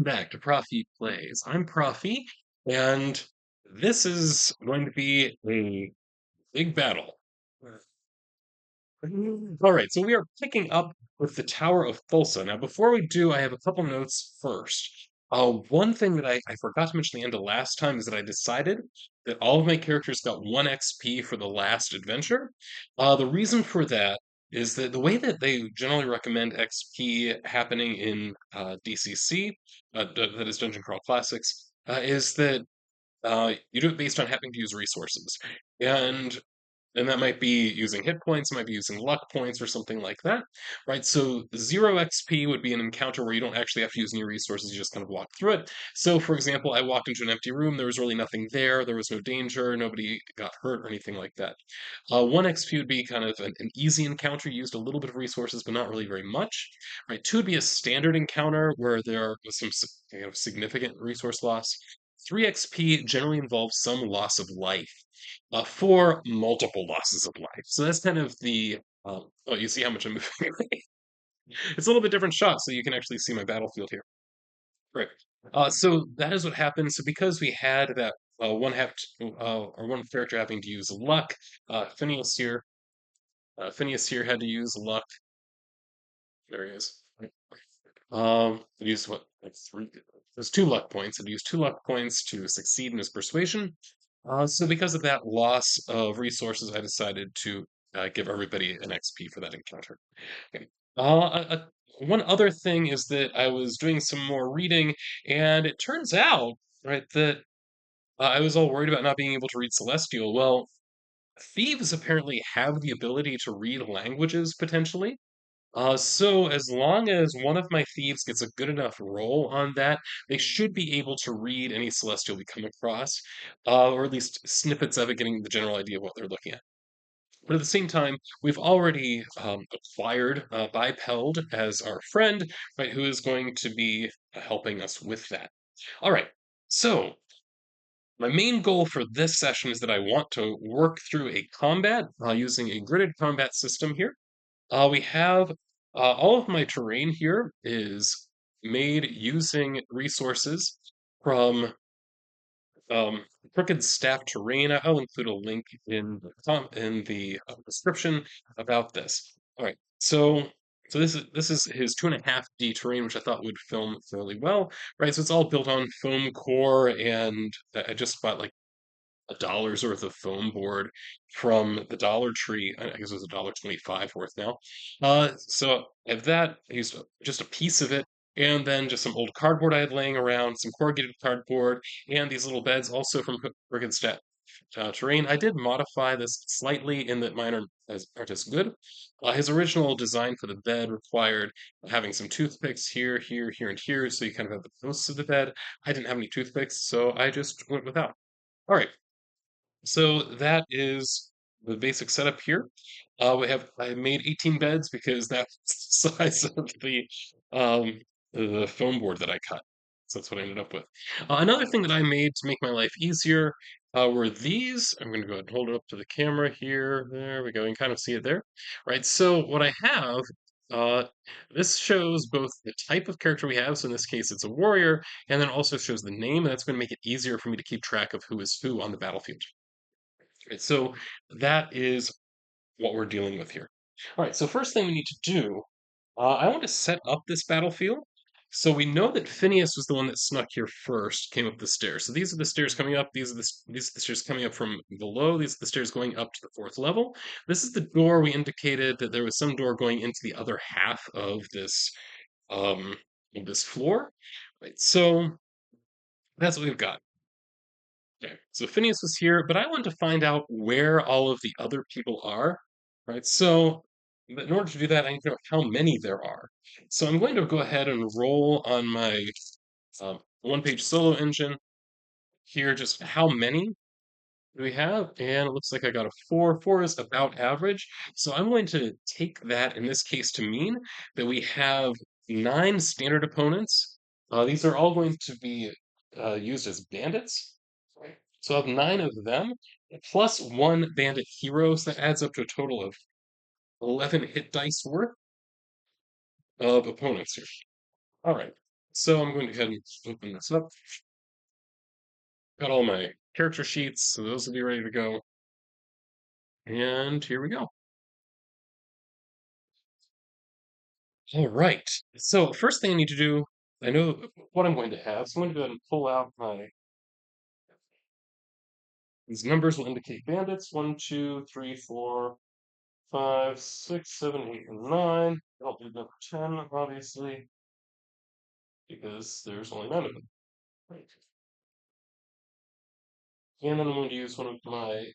Back to Prof E Plays. I'm Prof E, and this is going to be a big battle. All right, so we are picking up with the Tower of Thulsa. Now, before we do, I have a couple notes first. One thing that I forgot to mention at the end of last time is that I decided that all of my characters got 1 XP for the last adventure. The reason for that is that the way that they generally recommend XP happening in DCC, that is Dungeon Crawl Classics, is that you do it based on having to use resources. And and that might be using hit points, it might be using luck points or something like that, right? So 0 XP would be an encounter where you don't actually have to use any resources, you just kind of walk through it. So, for example, I walked into an empty room, there was really nothing there was no danger, nobody got hurt or anything like that. 1 XP would be kind of an easy encounter, you used a little bit of resources, but not really very much, right? 2 would be a standard encounter where there was some significant resource loss. 3 XP generally involves some loss of life for multiple losses of life. So that's kind of the oh, you see how much I'm moving away. It's a little bit different shot, so you can actually see my battlefield here. Right. So that is what happened. So because we had that or one character having to use luck, Phineas here had to use luck. There he is. He used what, like three? There's 2 luck points. He used 2 luck points to succeed in his persuasion. So because of that loss of resources, I decided to give everybody an XP for that encounter. Okay. One other thing is that I was doing some more reading, and it turns out, right, that I was all worried about not being able to read Celestial. Well, thieves apparently have the ability to read languages potentially. So as long as one of my thieves gets a good enough roll on that, they should be able to read any celestial we come across, or at least snippets of it, getting the general idea of what they're looking at. But at the same time, we've already acquired Bipeld as our friend, right, who is going to be helping us with that. All right, so my main goal for this session is that I want to work through a combat using a gridded combat system here. We have all of my terrain here is made using resources from um, Crooked Staff Terrain. I'll include a link in the description about this. All right, so this is his 2.5D terrain, which I thought would film fairly well, right? So it's all built on foam core, and I just bought like $1's worth of foam board from the Dollar Tree. I guess it was $1.25 worth now. So I have that. I used just a piece of it, and then just some old cardboard I had laying around, some corrugated cardboard, and these little beds also from Brickenstat Terrain. I did modify this slightly in that mine aren't as good. His original design for the bed required having some toothpicks here, here, here, and here, so you kind of have the posts of the bed. I didn't have any toothpicks, so I just went without. All right. So that is the basic setup here. I made 18 beds because that's the size of the foam board that I cut. So that's what I ended up with. Another thing that I made to make my life easier were these. I'm going to go ahead and hold it up to the camera here. There we go. You can kind of see it there. Right. So what I have, uh, this shows both the type of character we have. So in this case, it's a warrior, and then also shows the name, and that's going to make it easier for me to keep track of who is who on the battlefield. Right, so that is what we're dealing with here. All right, so first thing we need to do, I want to set up this battlefield. So we know that Phineas was the one that snuck here first, came up the stairs. So these are the stairs coming up. These are the stairs coming up from below. These are the stairs going up to the 4th level. This is the door we indicated that there was some door going into the other half um, of this floor. Right, so that's what we've got. Okay, so Phineas was here, but I want to find out where all of the other people are, right? So in order to do that, I need to know how many there are. So I'm going to go ahead and roll on my one-page solo engine here, just how many do we have? And it looks like I got a 4. 4 is about average. So I'm going to take that in this case to mean that we have 9 standard opponents. These are all going to be used as bandits. Right? So I have 9 of them, plus 1 bandit hero. So that adds up to a total of 11 hit dice worth of opponents here. All right. So I'm going to go ahead and open this up. Got all my character sheets, so those will be ready to go. And here we go. All right. So first thing I need to do, I know what I'm going to have, so I'm going to go ahead and pull out my. These numbers will indicate bandits. 1, 2, 3, 4, 5, 6, 7, 8, and 9. I'll do number 10, obviously, because there's only 9 of them. Right. And then I'm going to use one of my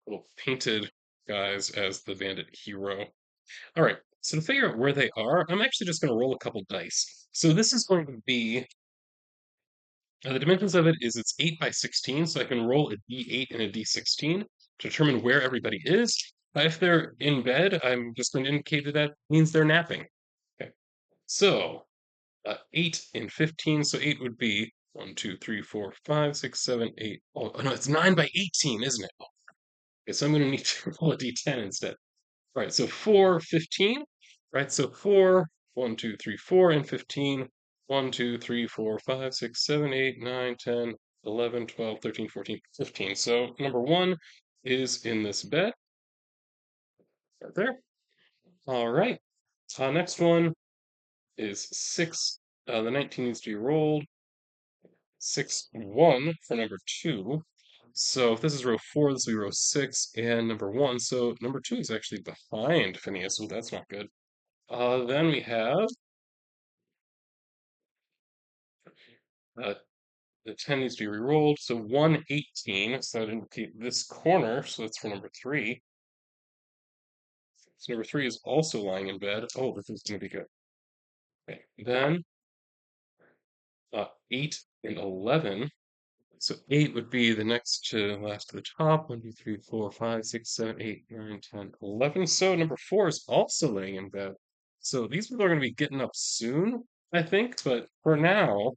little painted guys as the bandit hero. All right, so to figure out where they are, I'm actually just going to roll a couple dice. So this is going to be, the dimensions of it is it's 8 by 16, so I can roll a d8 and a d16 to determine where everybody is. If they're in bed, I'm just going to indicate that that means they're napping. Okay, so 8 and 15, so 8 would be 1, 2, 3, 4, 5, 6, 7, 8. Oh, no, it's 9 by 18, isn't it? Okay, so I'm going to need to roll a d10 instead. Right, so 4, 15. Right, so 4, 1, 2, 3, 4, and 15. 1, 2, 3, 4, 5, 6, 7, 8, 9, 10, 11, 12, 13, 14, 15. So number 1 is in this bed, right there. All right. Next one is 6. The 19 needs to be rolled. 6, 1 for number 2. So if this is row 4, this will be row 6 and number 1. So number 2 is actually behind Phineas, so that's not good. Then we have uh, the 10 needs to be re-rolled. So 118, so that indicate this corner. So that's for number 3. So number 3 is also lying in bed. Oh, this is going to be good. Okay. Then 8 and 11. So 8 would be the next to last to the top. 1, 2, 3, 4, 5, 6, 7, 8, 9, 10, 11. So number 4 is also laying in bed. So these people are going to be getting up soon, I think. But for now,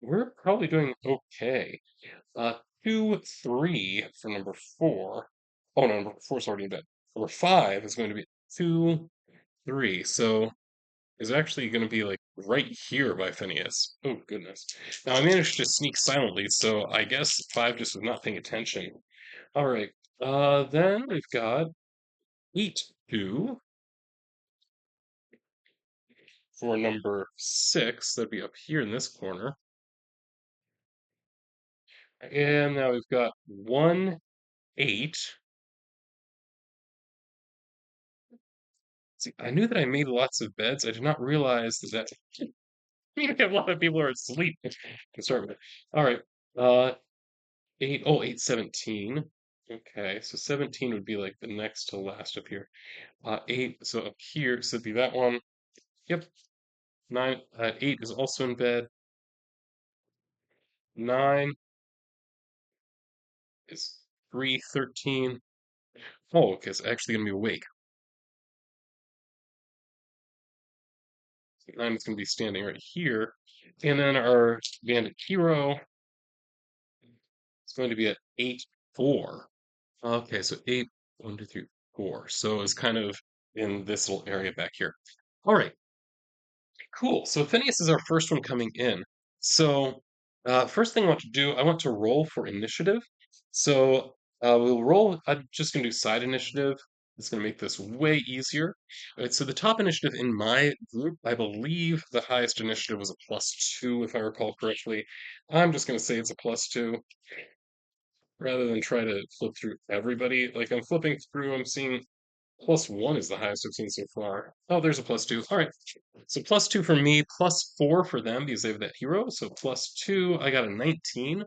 we're probably doing okay. 2, 3 for number 4. Oh no, number 4 is already in bed. Number 5 is going to be 2, 3. So is actually going to be like right here by Phineas. Oh goodness. Now I managed to sneak silently, so I guess 5 just was not paying attention. All right. Then we've got 8, 2 for number 6. That'd be up here in this corner. And now we've got 1, 8. See, I knew that I made lots of beds. I did not realize that a lot of people are asleep to start with. All right. 8, oh, 8, 17. Okay, so 17 would be like the next to last up here. 8, so up here, so it'd be that one. Yep. 9, 8 is also in bed. 9 is 3, 13. Oh, okay, it's actually gonna be awake. 9 is gonna be standing right here. And then our bandit hero is going to be at 8, 4. Okay, so 8, 1, 2, 3, 4. So it's kind of in this little area back here. All right, cool. So Phineas is our first one coming in. So first thing I want to do, I want to roll for initiative. So we'll roll. I'm just going to do side initiative. It's going to make this way easier. All right, so the top initiative in my group, I believe the highest initiative was a +2, if I recall correctly. I'm just going to say it's a +2 rather than try to flip through everybody. Like I'm flipping through, I'm seeing +1 is the highest I've seen so far. Oh, there's a +2. All right. So +2 for me, +4 for them because they have that hero. So +2, I got a 19.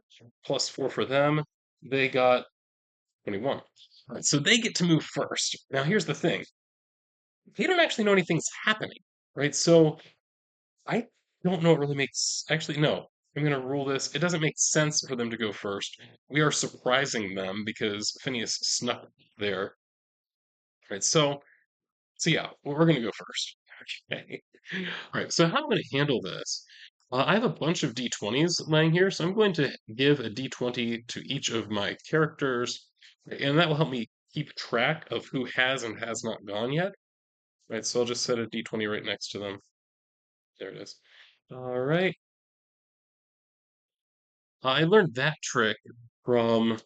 +4 for them, they got 21. All right, so they get to move first. Now, here's the thing. They don't actually know anything's happening, right? So I don't know what really makes. Actually, no. I'm going to rule this. It doesn't make sense for them to go first. We are surprising them because Phineas snuck there, right? So yeah, we're going to go first. Okay. All right. So how I'm going to handle this? I have a bunch of d20s laying here, so I'm going to give a d20 to each of my characters, and that will help me keep track of who has and has not gone yet. Right. So I'll just set a d20 right next to them. There it is. All right. I learned that trick from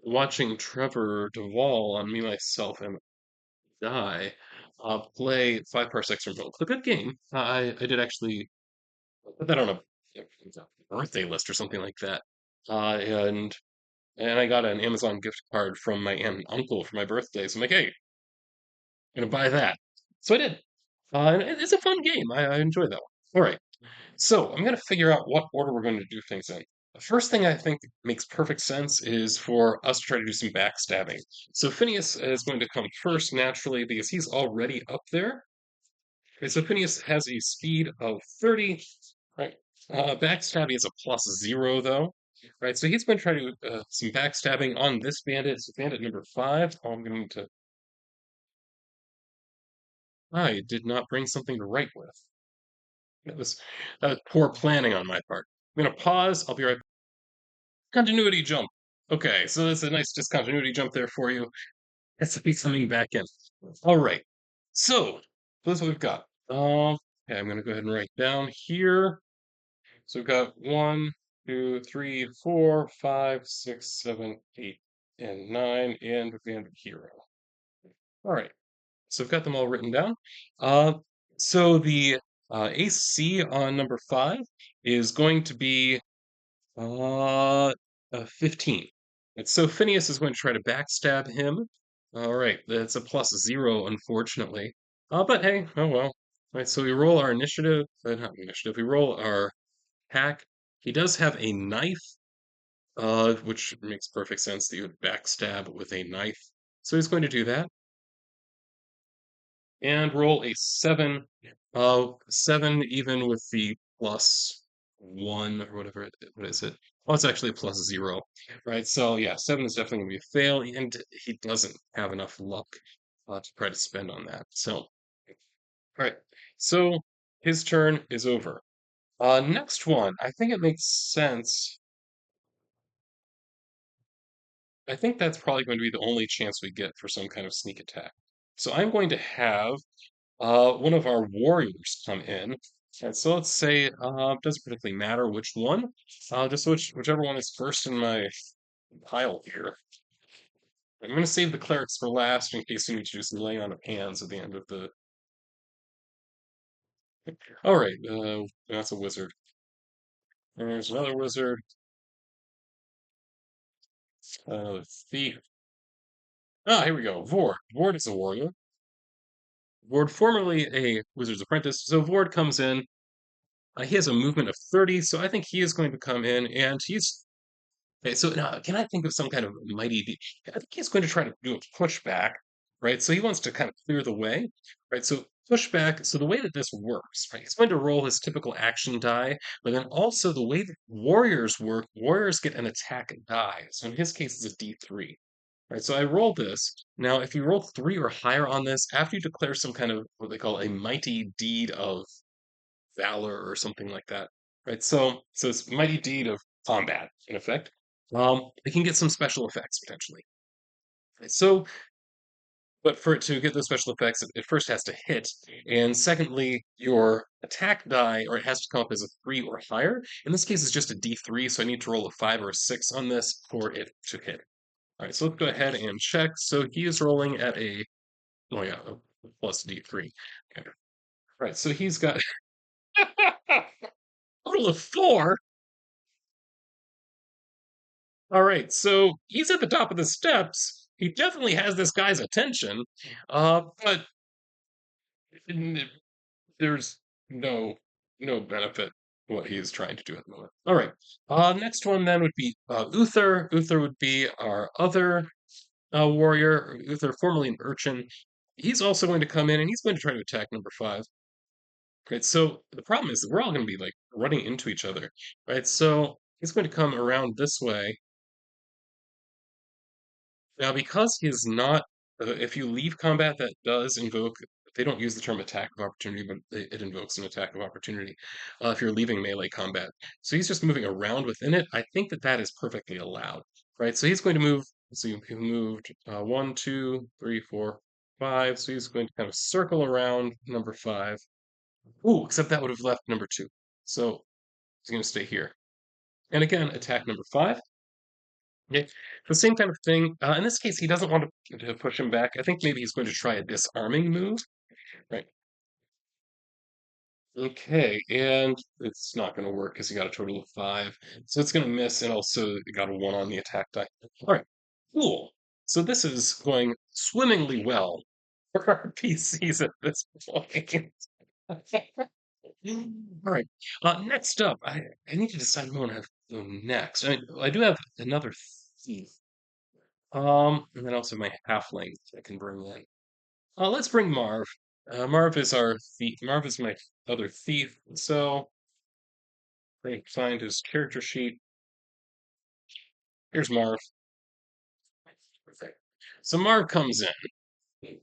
watching Trevor Duvall on Me, Myself, and Die play Five Parsecs Remote. It's a good game. I did actually put that on a birthday list or something like that. And I got an Amazon gift card from my aunt and uncle for my birthday. So I'm like, hey, I'm gonna buy that. So I did. And it's a fun game. I enjoy that one. All right. So I'm going to figure out what order we're going to do things in. The first thing I think makes perfect sense is for us to try to do some backstabbing. So Phineas is going to come first naturally because he's already up there. Okay, so Phineas has a speed of 30. Right. Backstabbing is a +0 though. Right. So he's going to try to do some backstabbing on this bandit. So bandit number 5. Oh, I'm going to. I did not bring something to write with. That was poor planning on my part. I'm going to pause. I'll be right. Continuity jump. Okay, so that's a nice discontinuity jump there for you. That's be coming back in. All right. So that's what we've got. Okay, I'm gonna go ahead and write down here. So we've got 1, 2, 3, 4, 5, 6, 7, 8, and 9, and Bandit Hero. All right. So I've got them all written down. Uh, so the AC on number 5 is going to be Uh, 15. And so Phineas is going to try to backstab him. All right, that's a +0, unfortunately. But hey, oh well. All right, so we roll our initiative, not initiative, we roll our hack. He does have a knife, which makes perfect sense that you would backstab with a knife. So he's going to do that. And roll a 7. 7 even with the +1 or whatever what is it? Oh, it's actually a +0, right? So yeah, 7 is definitely gonna be a fail, and he doesn't have enough luck to try to spend on that. So, all right. So his turn is over. Next one, I think it makes sense. I think that's probably going to be the only chance we get for some kind of sneak attack. So I'm going to have one of our warriors come in. And so let's say, doesn't particularly matter which one, just whichever one is first in my pile here. I'm going to save the clerics for last in case we need to do some laying on of hands at the end of the. All right, that's a wizard. And there's another wizard, another thief. Ah, here we go. Vord. Vord is a warrior. Vord, formerly a wizard's apprentice. So Vord comes in. He has a movement of 30, so I think he is going to come in, and he's okay, so now, can I think of some kind of I think he's going to try to do a pushback, right? So he wants to kind of clear the way, right? So pushback. So the way that this works, right? He's going to roll his typical action die, but then also the way that warriors work, warriors get an attack die. So in his case, it's a D3. Right, so I roll this. Now, if you roll 3 or higher on this, after you declare some kind of what they call a mighty deed of valor or something like that, right? So it's mighty deed of combat in effect. It can get some special effects potentially. Right? So, but for it to get those special effects, it first has to hit, and secondly, your attack die, or it has to come up as a 3 or higher. In this case, it's just a D3, so I need to roll a 5 or a 6 on this for it to hit. All right, so let's go ahead and check. So he is rolling at a, oh yeah, a plus D3. Okay. All right, so he's got total of 4. All right, so he's at the top of the steps. He definitely has this guy's attention, but there's no benefit to what he's trying to do at the moment. All right, next one then would be Uther. Uther would be our other warrior. Uther, formerly an urchin. He's also going to come in and he's going to try to attack number 5. Right, so the problem is that we're all going to be like running into each other, right? So he's going to come around this way. Now, because he's not, if you leave combat, that does invoke, they don't use the term attack of opportunity, but it invokes an attack of opportunity if you're leaving melee combat. So he's just moving around within it. I think that that is perfectly allowed, right? So he's going to move, so he moved 1, 2, 3, 4, 5. So he's going to kind of circle around number 5. Ooh, except that would have left number two. So he's going to stay here. And again, attack number five. Okay, the same kind of thing. In this case, he doesn't want to push him back. I think maybe he's going to try a disarming move. Right. Okay, and it's not going to work because he got a total of five. So it's going to miss, and also it got a one on the attack die. All right, cool. So this is going swimmingly well for our PCs at this point. All right. Next up, I need to decide who I want to have go next. I do have another thief. And then also my halfling I can bring in. Let's bring Marv. Marv is our thief. Marv is my other thief. So I find his character sheet. Here's Marv. Perfect. So Marv comes in.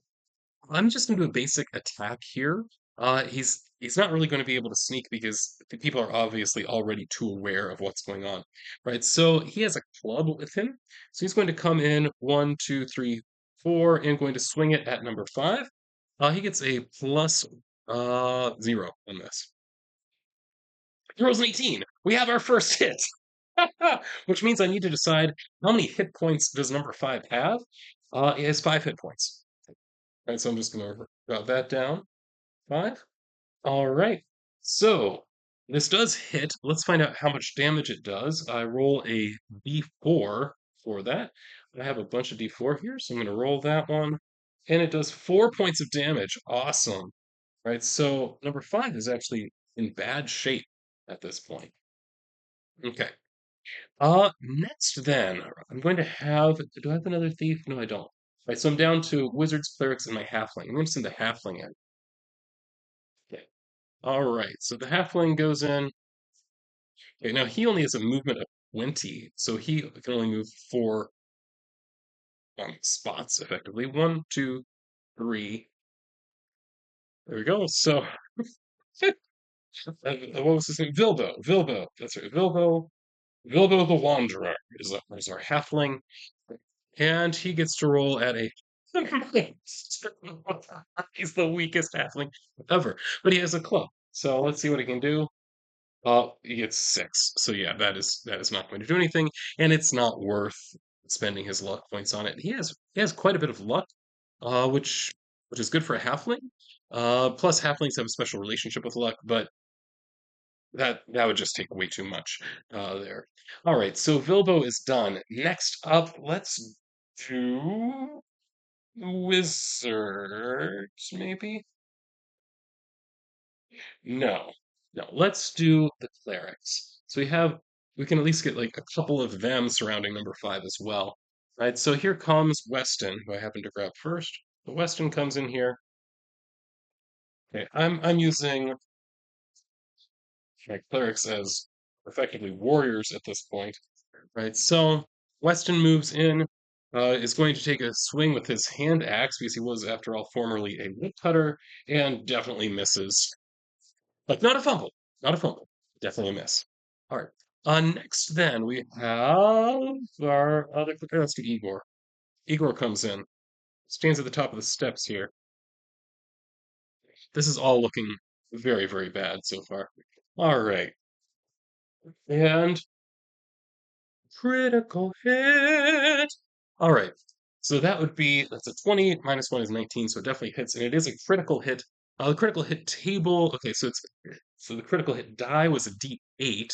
I'm just going to do a basic attack here. He's not really going to be able to sneak because the people are obviously already too aware of what's going on, right? So he has a club with him. So he's going to come in one, two, three, four, and going to swing it at number five. He gets a plus zero on this. He rolls an 18. We have our first hit, which means I need to decide how many hit points does number five have. It has five hit points. Right, so I'm just going to jot that down. Five. All right. So this does hit. Let's find out how much damage it does. I roll a d4 for that. I have a bunch of d4 here, so I'm going to roll that one. And it does 4 points of damage. Awesome. Right. So number five is actually in bad shape at this point. Okay. Next then, I'm going to have. Do I have another thief? No, I don't. Right. So I'm down to wizards, clerics, and my halfling. I'm going to send the halfling in. Okay. All right, so the halfling goes in. Okay, now he only has a movement of 20, so he can only move four spots effectively. One, two, three. There we go. So, what was his name? Vilbo. Vilbo. That's right. Vilbo. Vilbo the Wanderer is our halfling, and he gets to roll at a. He's the weakest halfling ever, but he has a club. So let's see what he can do. He gets six. So yeah, that is not going to do anything, and it's not worth spending his luck points on it. He has quite a bit of luck, which is good for a halfling. Plus halflings have a special relationship with luck, but that would just take way too much there. All right, so Vilbo is done. Next up, let's do wizards, maybe? No, no. Let's do the clerics. So we can at least get like a couple of them surrounding number five as well. Right. So here comes Weston, who I happen to grab first. The Weston comes in here. Okay, I'm using my clerics as effectively warriors at this point. Right. So Weston moves in. Is going to take a swing with his hand axe because he was, after all, formerly a woodcutter, and definitely misses. Like, not a fumble. Not a fumble. Definitely a miss. All right. Next, then, we have our other. Let's do Igor. Igor comes in, stands at the top of the steps here. This is all looking very, very bad so far. All right. And critical hit. All right. So that's a 20, minus one is 19, so it definitely hits, and it is a critical hit. The critical hit table, okay, so the critical hit die was a D8,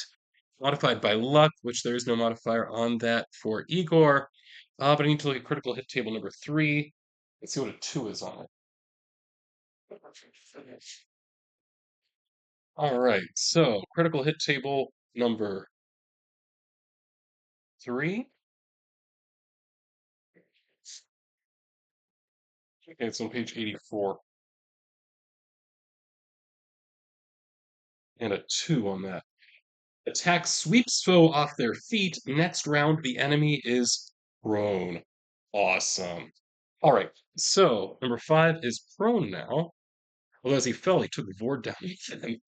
modified by luck, which there is no modifier on that for Igor. But I need to look at critical hit table number three. Let's see what a two is on it. All right, so critical hit table number three. Okay, it's on page 84, and a two on that. Attack sweeps foe off their feet. Next round, the enemy is prone. Awesome. All right, so number five is prone now. Although as he fell, he took the board down with him.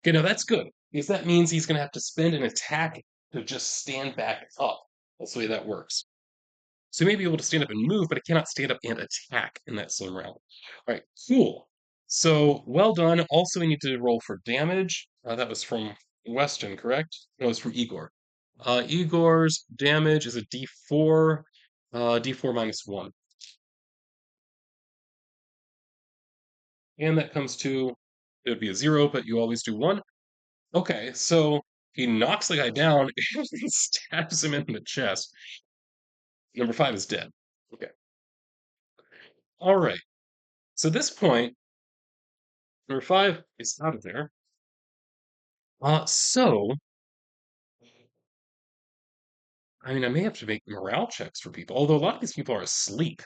Okay, now that's good because that means he's going to have to spend an attack to just stand back up. That's the way that works. So he may be able to stand up and move, but he cannot stand up and attack in that same round. All right, cool. So well done. Also, we need to roll for damage. That was from Weston, correct? No, it's from Igor. Igor's damage is a D4, D4 minus 1. And that comes to, it would be a 0, but you always do 1. Okay, so he knocks the guy down and stabs him in the chest. Number 5 is dead. Okay. All right. So at this point, number 5 is out of there. So, I mean, I may have to make morale checks for people, although a lot of these people are asleep.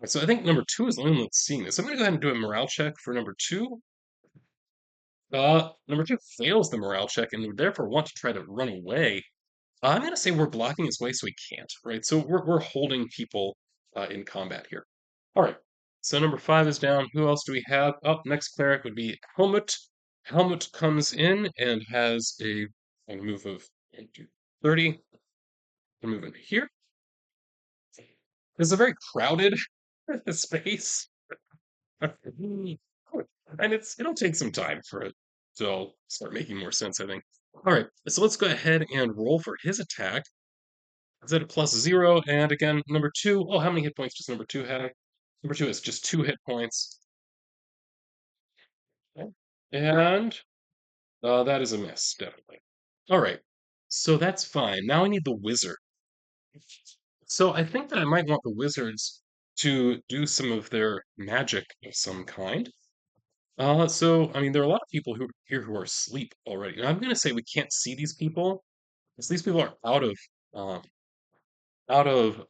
So I think number 2 is the only one that's seeing this. I'm going to go ahead and do a morale check for number 2. Number 2 fails the morale check and would therefore want to try to run away. I'm going to say we're blocking his way so he can't, right? So we're holding people in combat here. All right. So number 5 is down. Who else do we have? Up next cleric would be Helmut. Helmut comes in and has a move of 1, 2, 30. A move in here. It's a very crowded space. And it'll take some time for it to start making more sense, I think. All right, so let's go ahead and roll for his attack. Is at a +0, and again, number 2. Oh, how many hit points does number 2 have? Number 2 has just 2 hit points. Okay. And that is a miss, definitely. All right, so that's fine. Now I need the wizard. So I think that I might want the wizards to do some of their magic of some kind. So I mean, there are a lot of people who are asleep already. And I'm going to say we can't see these people because these people are um, out of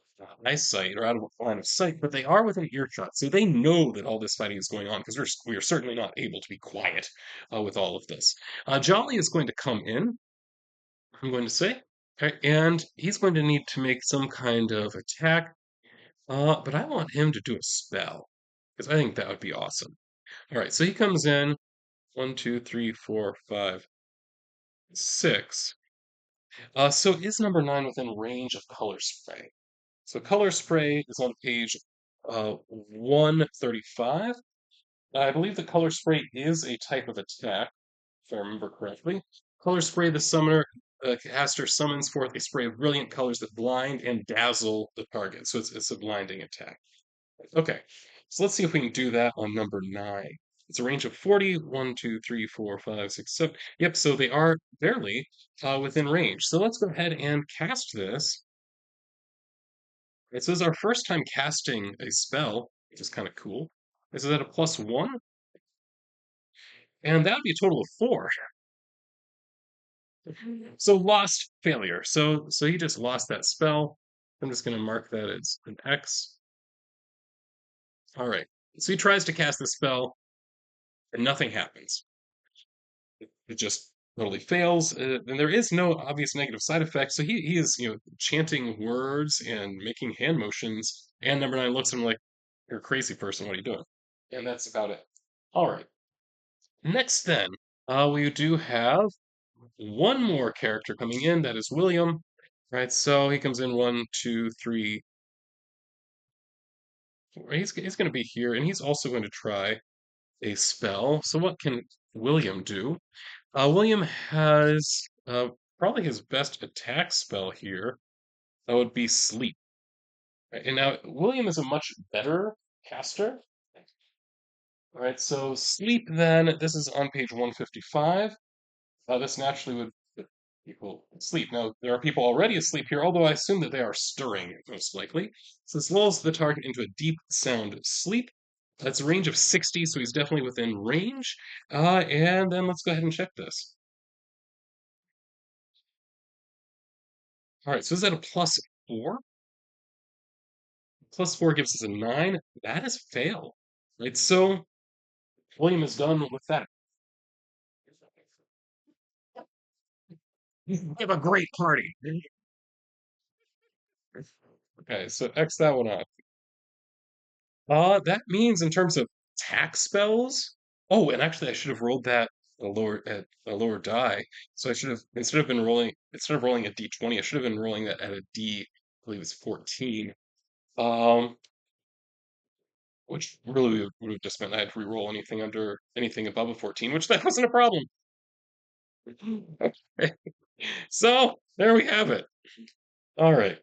eyesight or out of line of sight, but they are within earshot, so they know that all this fighting is going on because we are certainly not able to be quiet with all of this. Jolly is going to come in. I'm going to say, okay, and he's going to need to make some kind of attack. But I want him to do a spell because I think that would be awesome. All right, so he comes in. 1, 2, 3, 4, 5, 6. So is number 9 within range of color spray? So color spray is on page 135. I believe the color spray is a type of attack, if I remember correctly. Color spray, the summoner caster summons forth a spray of brilliant colors that blind and dazzle the target. So it's a blinding attack. Okay, so let's see if we can do that on number 9. It's a range of 40. 1, 2, 3, 4, 5, 6, 7. Yep, so they are barely within range. So let's go ahead and cast this. This is our first time casting a spell, which is kind of cool. This is at a +1, and that would be a total of 4. So lost failure. So he just lost that spell. I'm just going to mark that as an X. All right. So he tries to cast the spell, and nothing happens. It just totally fails, and there is no obvious negative side effect. So he is chanting words and making hand motions. And number 9 looks at him like, "You're a crazy person. What are you doing?" And that's about it. All right. Next, then, we do have one more character coming in. That is William. Right. So he comes in 1, 2, 3. 4. He's going to be here, and he's also going to try a spell. So what can William do? William has probably his best attack spell here. That would be Sleep. Right, and now William is a much better caster. All right, so Sleep then, this is on page 155. This naturally would put people asleep. Now, there are people already asleep here, although I assume that they are stirring, most likely. So this lulls the target into a deep sound sleep. That's a range of 60, so he's definitely within range. And then let's go ahead and check this. All right, so is that a +4? +4 gives us a 9. That is fail. Right, so William is done with that. You have a great party. Okay, so X that one off. That means in terms of attack spells. Oh, and actually, I should have rolled that a lower die. So I should have instead of rolling a d20, I should have been rolling that at a d. I believe it's 14. Um, which really would have just meant I had to re-roll anything above a 14, which that wasn't a problem. So there we have it. All right.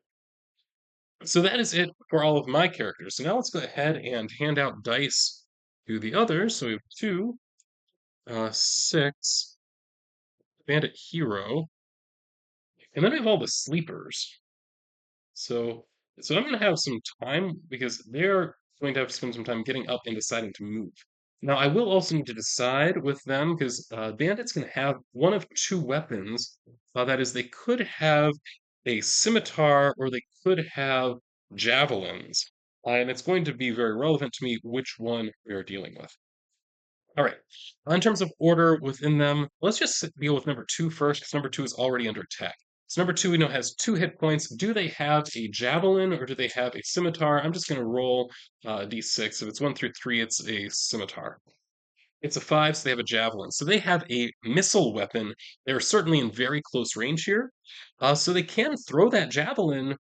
So that is it for all of my characters. So now let's go ahead and hand out dice to the others. So we have two, six, bandit hero, and then we have all the sleepers. So, so I'm going to have some time because they're going to have to spend some time getting up and deciding to move. Now, I will also need to decide with them because bandits can have one of two weapons. That is, they could have a scimitar or they could have javelins. And it's going to be very relevant to me which one we are dealing with. All right. In terms of order within them, let's just deal with number two first, because number two is already under attack. So number two we know has 2 hit points. Do they have a javelin or do they have a scimitar? I'm just going to roll d6. If it's 1 through 3, it's a scimitar. It's a 5, so they have a javelin. So they have a missile weapon. They're certainly in very close range here. So they can throw that javelin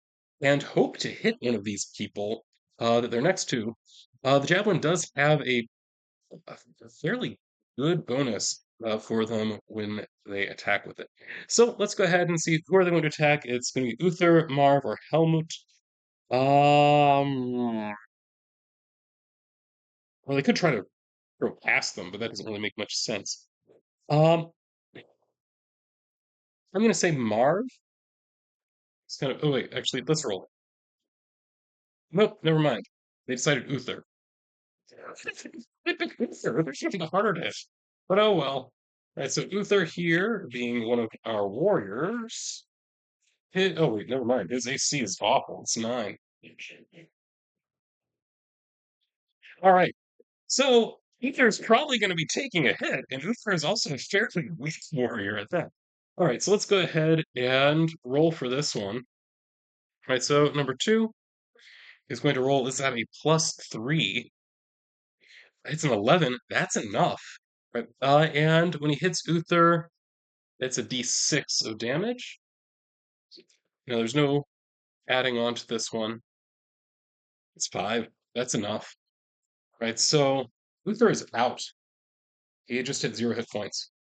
and hope to hit one of these people that they're next to. The javelin does have a fairly good bonus for them when they attack with it. So let's go ahead and see who are they going to attack. It's going to be Uther, Marv, or Helmut. Well, they could try to throw past them, but that doesn't really make much sense. Um, I'm going to say Marv. It's kind of. Oh wait, actually, let's roll. Nope, never mind. They decided Uther. They picked Uther. Uther should be harder to hit. But oh well. All right, so Uther here, being one of our warriors. Oh wait, never mind. His AC is awful. It's 9. All right. So Uther's probably going to be taking a hit, and Uther is also a fairly weak warrior at that. All right, so let's go ahead and roll for this one. All right, so number two is going to roll. This at a +3. It's an 11. That's enough. Right. And when he hits Uther, it's a d6 of damage. No, there's no adding on to this one. It's 5. That's enough. Right, so Uther is out. He just hit 0 hit points.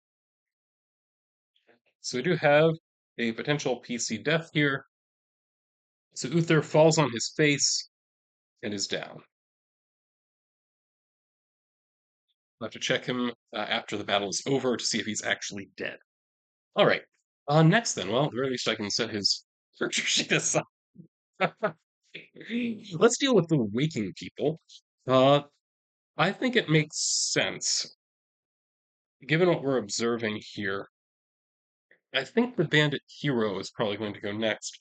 So we do have a potential PC death here. So Uther falls on his face and is down. I'll have to check him after the battle is over to see if he's actually dead. All right. Next then, well, at the very least I can set his character sheet aside. Let's deal with the waking people. Uh, I think it makes sense, given what we're observing here. I think the bandit hero is probably going to go next.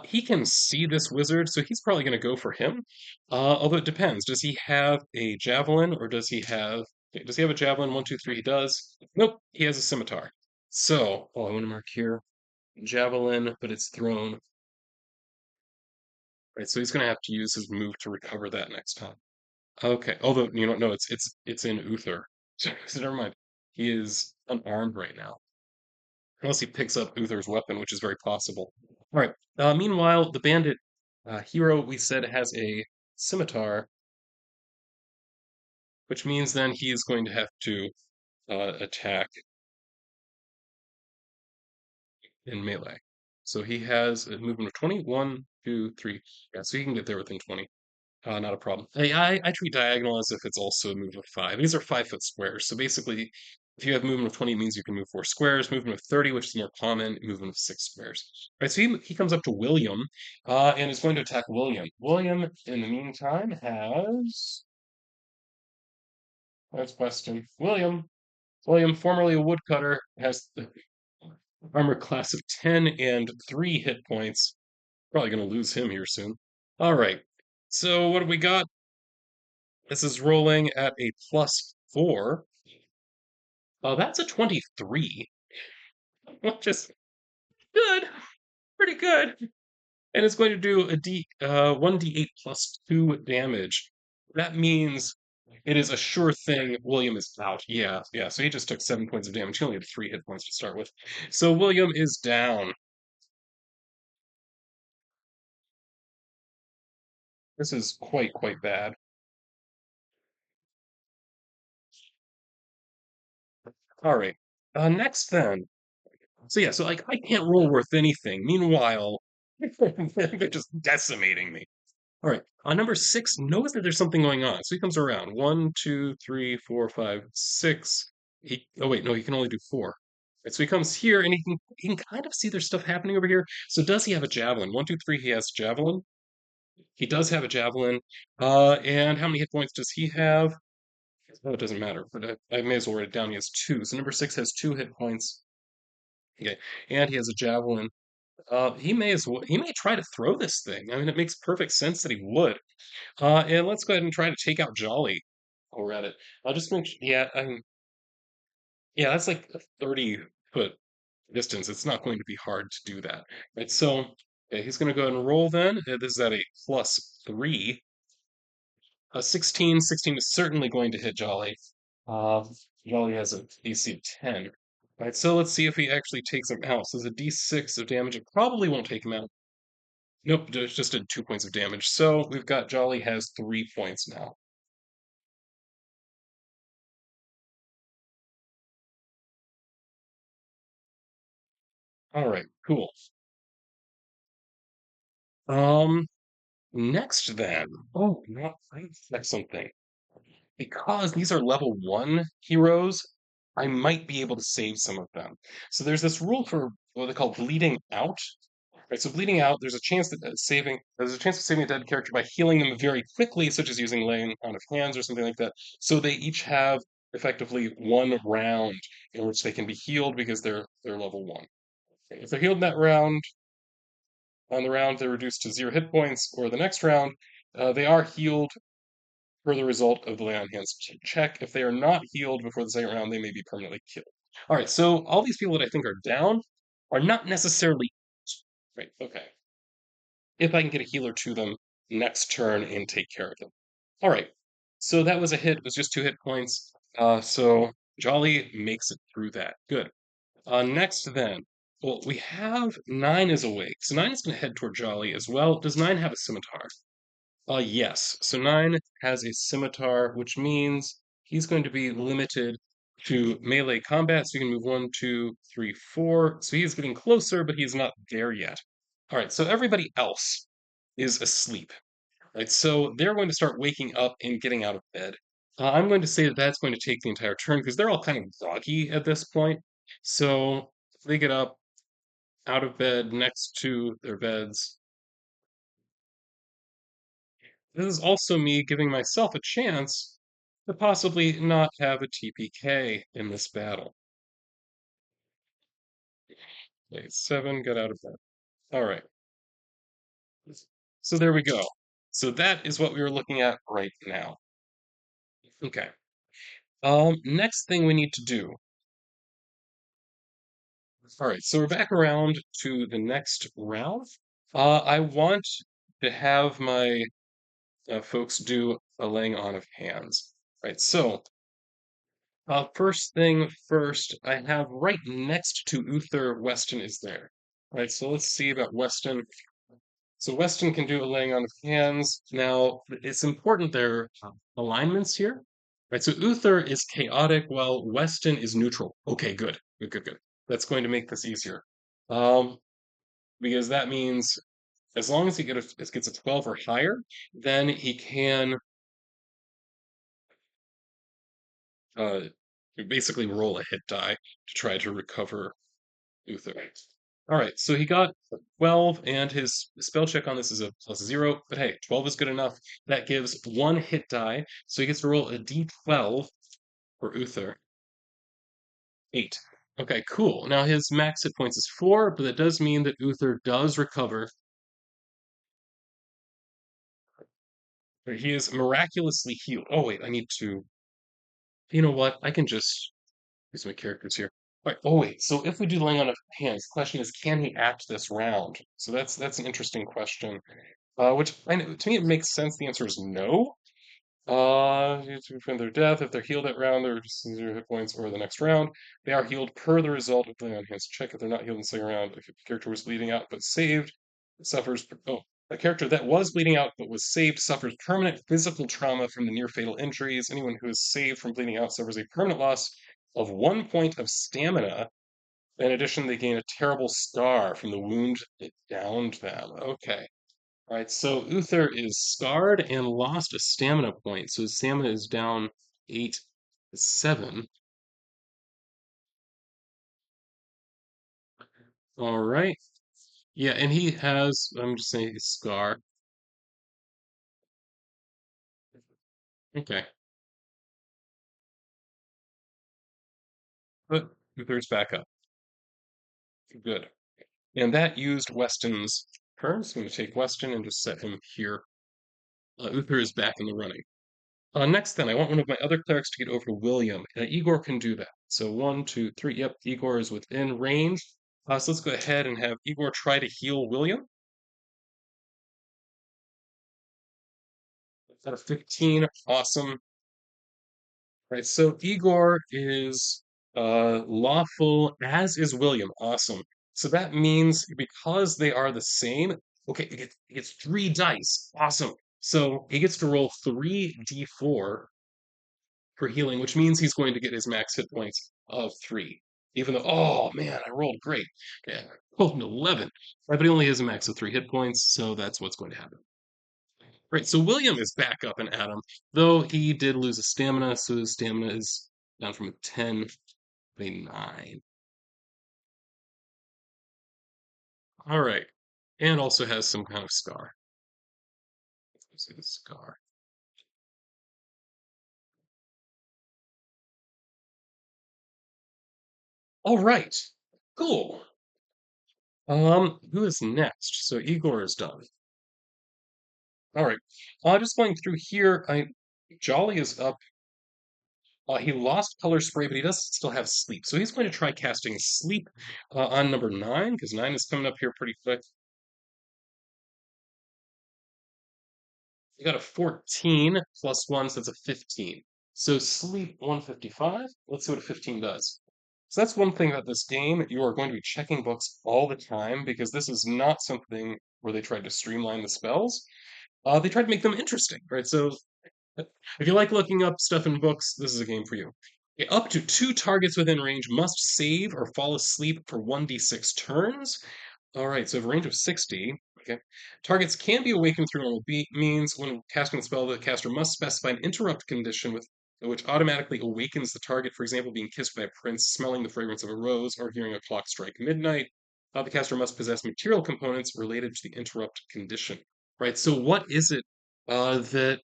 He can see this wizard, so he's probably going to go for him. Although it depends. Does he have a javelin, or does he have? Does he have a javelin? 1, 2, 3. He does. Nope. He has a scimitar. So, I want to mark here javelin, but it's thrown. Right. So he's going to have to use his move to recover that next time. Okay. Although you don't know, it's in Uther. So never mind. He is unarmed right now. Unless he picks up Uther's weapon, which is very possible. All right. Meanwhile, the bandit hero we said has a scimitar, which means then he is going to have to attack in melee. So he has a movement of 20. 1, 2, 3. Yeah, so he can get there within 20. Not a problem. I treat diagonal as if it's also a move of 5. These are 5-foot squares. So basically, if you have movement of 20, it means you can move 4 squares. Movement of 30, which is more common, movement of 6 squares. All right, so he comes up to William and is going to attack William. William, in the meantime, has. That's question. William, formerly a woodcutter, has the armor class of 10 and 3 hit points. Probably going to lose him here soon. All right. So what do we got? This is rolling at a +4. That's a 23, which is good, pretty good. And it's going to do a 1d8 +2 damage. That means it is a sure thing William is out. Yeah, yeah. So he just took 7 points of damage. He only had 3 hit points to start with. So William is down. This is quite bad. All right. Next then. So yeah, so like I can't roll worth anything. Meanwhile, they're just decimating me. All right. Number six knows that there's something going on. So he comes around. One, two, three, four, five, six. Oh wait, no, he can only do four. Right, so he comes here and he can kind of see there's stuff happening over here. So does he have a javelin? One, two, three, he has javelin. He does have a javelin. And how many hit points does he have? Oh, it doesn't matter, but I may as well write it down. He has two. So number six has two hit points. Okay. And he has a javelin. He may try to throw this thing. I mean, it makes perfect sense that he would. And let's go ahead and try to take out Jolly while we're at it. I'll just make yeah, yeah, that's like a 30-foot distance. It's not going to be hard to do that. Right. So okay, he's gonna go ahead and roll then. This is at a +3. 16. 16 is certainly going to hit Jolly. Uh, Jolly has a DC of 10. Right, so let's see if he actually takes him out. So there's a D6 of damage. It probably won't take him out. Nope, just did 2 points of damage. So we've got Jolly has 3 points now. All right, cool. Um, Next then. Oh, not I check something. Because these are level one heroes, I might be able to save some of them. So there's this rule for what they call bleeding out. Right, so bleeding out, there's a chance of saving a dead character by healing them very quickly, such as using laying on of hands or something like that. So they each have effectively one round in which they can be healed because they're level one. If they're healed in that round, on the round they're reduced to 0 hit points, or the next round, they are healed per the result of the lay on hands check. If they are not healed before the second round, they may be permanently killed. All right, so all these people that I think are down are not necessarily right. Okay, if I can get a healer to them next turn and take care of them. All right. So that was a hit. It was just 2 hit points. So Jolly makes it through that. Good. Next then. Well, we have Nine is awake. So Nine is going to head toward Jolly as well. Does Nine have a scimitar? Yes. So Nine has a scimitar, which means he's going to be limited to melee combat. So you can move one, two, three, four. So he's getting closer, but he's not there yet. All right. So everybody else is asleep. Right. So they're going to start waking up and getting out of bed. I'm going to say that that's going to take the entire turn because they're all kind of groggy at this point. So they get up out of bed next to their beds. This is also me giving myself a chance to possibly not have a TPK in this battle. Okay, 7, get out of bed. All right. So there we go. So that is what we were looking at right now. Okay. Next thing we need to do. All right, so we're back around to the next round. I want to have my folks do a laying on of hands. Right, so first thing first, I have right next to Uther, Weston is there. Right, so let's see about Weston. So Weston can do a laying on of hands. Now, it's important their alignments here. Right, so Uther is chaotic while Weston is neutral. Okay, good. Good, good, good. That's going to make this easier. Um, because that means as long as he gets a 12 or higher, then he can uh, basically roll a hit die to try to recover Uther. All right, so he got 12, and his spell check on this is a +0, but hey, 12 is good enough. That gives one hit die, so he gets to roll a d12 for Uther. 8. Okay, cool. Now his max hit points is 4, but that does mean that Uther does recover. He is miraculously healed. Oh, wait, I need to. You know what? I can just use my characters here. All right. Oh, wait. So if we do laying on of hands, the question is, can he act this round? So that's an interesting question. Which I know, to me it makes sense. The answer is no. To prevent their death, if they're healed at round, they're just 0 hit points, or the next round. They are healed per the result of the enhanced check. If they're not healed in the second round, if a character was bleeding out but saved, suffers. Oh, a character that was bleeding out but was saved suffers permanent physical trauma from the near fatal injuries. Anyone who is saved from bleeding out suffers a permanent loss of 1 point of stamina. In addition, they gain a terrible scar from the wound it downed them. Okay. All right, so Uther is scarred and lost a stamina point. So his stamina is down 8-7. All right. Yeah, and he has, I'm just saying, a scar. Okay. But Uther's back up. Good. And that used Weston's turn. So I'm going to take Weston and just set him here. Uther is back in the running. Next, then, I want one of my other clerics to get over to William. Igor can do that. So 1, 2, 3. Yep, Igor is within range. So let's go ahead and have Igor try to heal William. Got a 15. Awesome. Right, so Igor is lawful, as is William. Awesome. So that means because they are the same, okay, it gets 3 dice. Awesome. So he gets to roll 3d4 for healing, which means he's going to get his max hit points of 3. Even though, oh man, I rolled great. Yeah, rolled an 11. Right, but he only has a max of 3 hit points, so that's what's going to happen. Right, so William is back up and at him, though he did lose a stamina, so his stamina is down from a 10 to a 9. All right, and also has some kind of scar. Let's see the scar. All right, cool. Who is next? So Igor is done. All right, just going through here. Jolly is up. He lost color spray, but he does still have sleep. So he's going to try casting sleep on number 9, because 9 is coming up here pretty quick. You got a 14 plus 1, so that's a 15. So sleep 155. Let's see what a 15 does. So that's one thing about this game. You are going to be checking books all the time because this is not something where they tried to streamline the spells. They tried to make them interesting, right? So if you like looking up stuff in books, this is a game for you. Okay, up to 2 targets within range must save or fall asleep for 1d6 turns. All right, so a range of 60. Okay. Targets can be awakened through normal means. When casting the spell, the caster must specify an interrupt condition with which automatically awakens the target, for example, being kissed by a prince, smelling the fragrance of a rose, or hearing a clock strike midnight. The caster must possess material components related to the interrupt condition. Right, so what is it that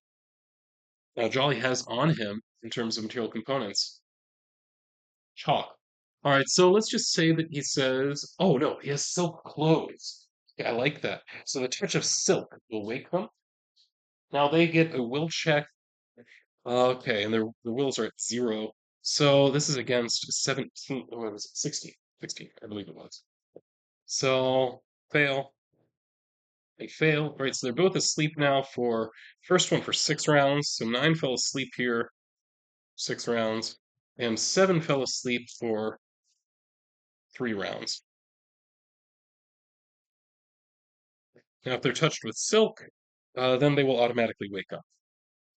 Jolly has on him in terms of material components? Chalk. All right, so let's just say that he says, oh no, he has silk clothes. Yeah, I like that. So the touch of silk will wake them. Now they get a will check. Okay, and their wills are at 0. So this is against 17. Oh, what was it? 16. 16, I believe it was. So fail. They fail. Right, so they're both asleep now for first one for 6 rounds. So 9 fell asleep here, 6 rounds, and 7 fell asleep for 3 rounds. Now, if they're touched with silk, then they will automatically wake up.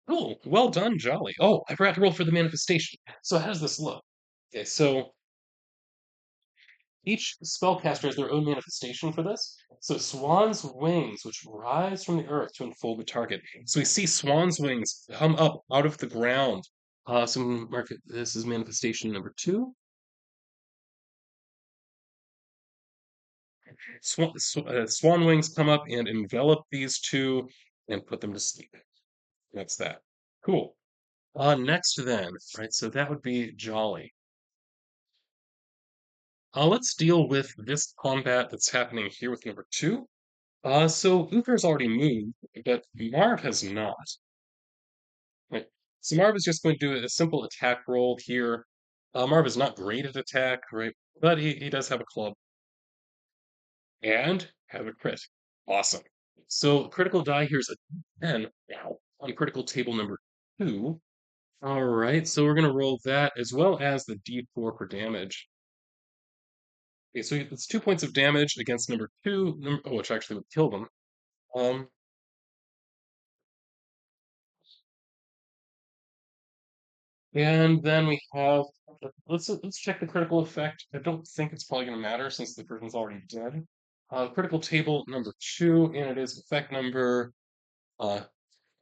Oh, well done, Jolly. Oh, I forgot to roll for the manifestation. So how does this look? Okay, so each spellcaster has their own manifestation for this. So swan's wings, which rise from the earth to enfold the target. So we see swan's wings come up out of the ground. So mark it. This is manifestation number 2. Swan wings come up and envelop these two and put them to sleep. That's that. Cool. Next then, right? So that would be Jolly. Let's deal with this combat that's happening here with number 2. So Uther's already moved, but Marv has not. Right. So Marv is just going to do a simple attack roll here. Marv is not great at attack, right? But he does have a club. And have a crit. Awesome. So critical die here is a 10. Wow. On critical table number 2. All right, so we're going to roll that as well as the d4 for damage. Okay, so it's 2 points of damage against number 2, which actually would kill them. Um, and then we have let's check the critical effect. I don't think it's probably going to matter since the person's already dead. Critical table number 2, and it is effect number uh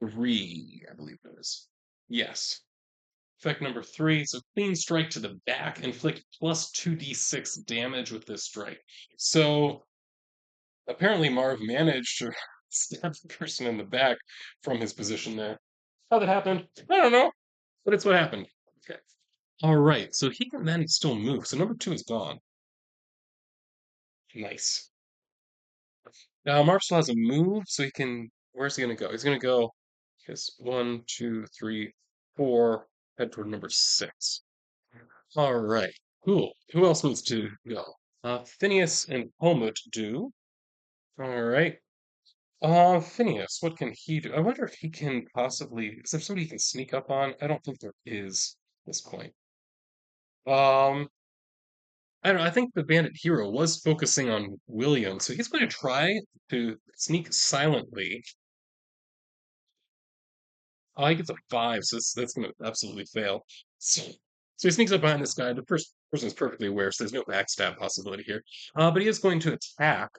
3, I believe it is. Yes. Effect number 3. So clean strike to the back, inflict plus 2d6 damage with this strike. So apparently Marv managed to stab the person in the back from his position there. How that happened, I don't know, but it's what happened. Okay. All right, so he can then still move. So number 2 is gone. Nice. Now Marv still has a move, so he can. Where's he gonna go? He's gonna go. Yes, 1, 2, 3, 4. Head toward number 6. All right. Cool. Who else needs to go? Phineas and Helmut do. All right. Phineas, what can he do? I wonder if he can possibly. Is there somebody he can sneak up on? I don't think there is at this point. Um, I don't know. I think the bandit hero was focusing on William, so he's going to try to sneak silently. He gets a 5, so that's going to absolutely fail. So he sneaks up behind this guy. The first person is perfectly aware, so there's no backstab possibility here. But he is going to attack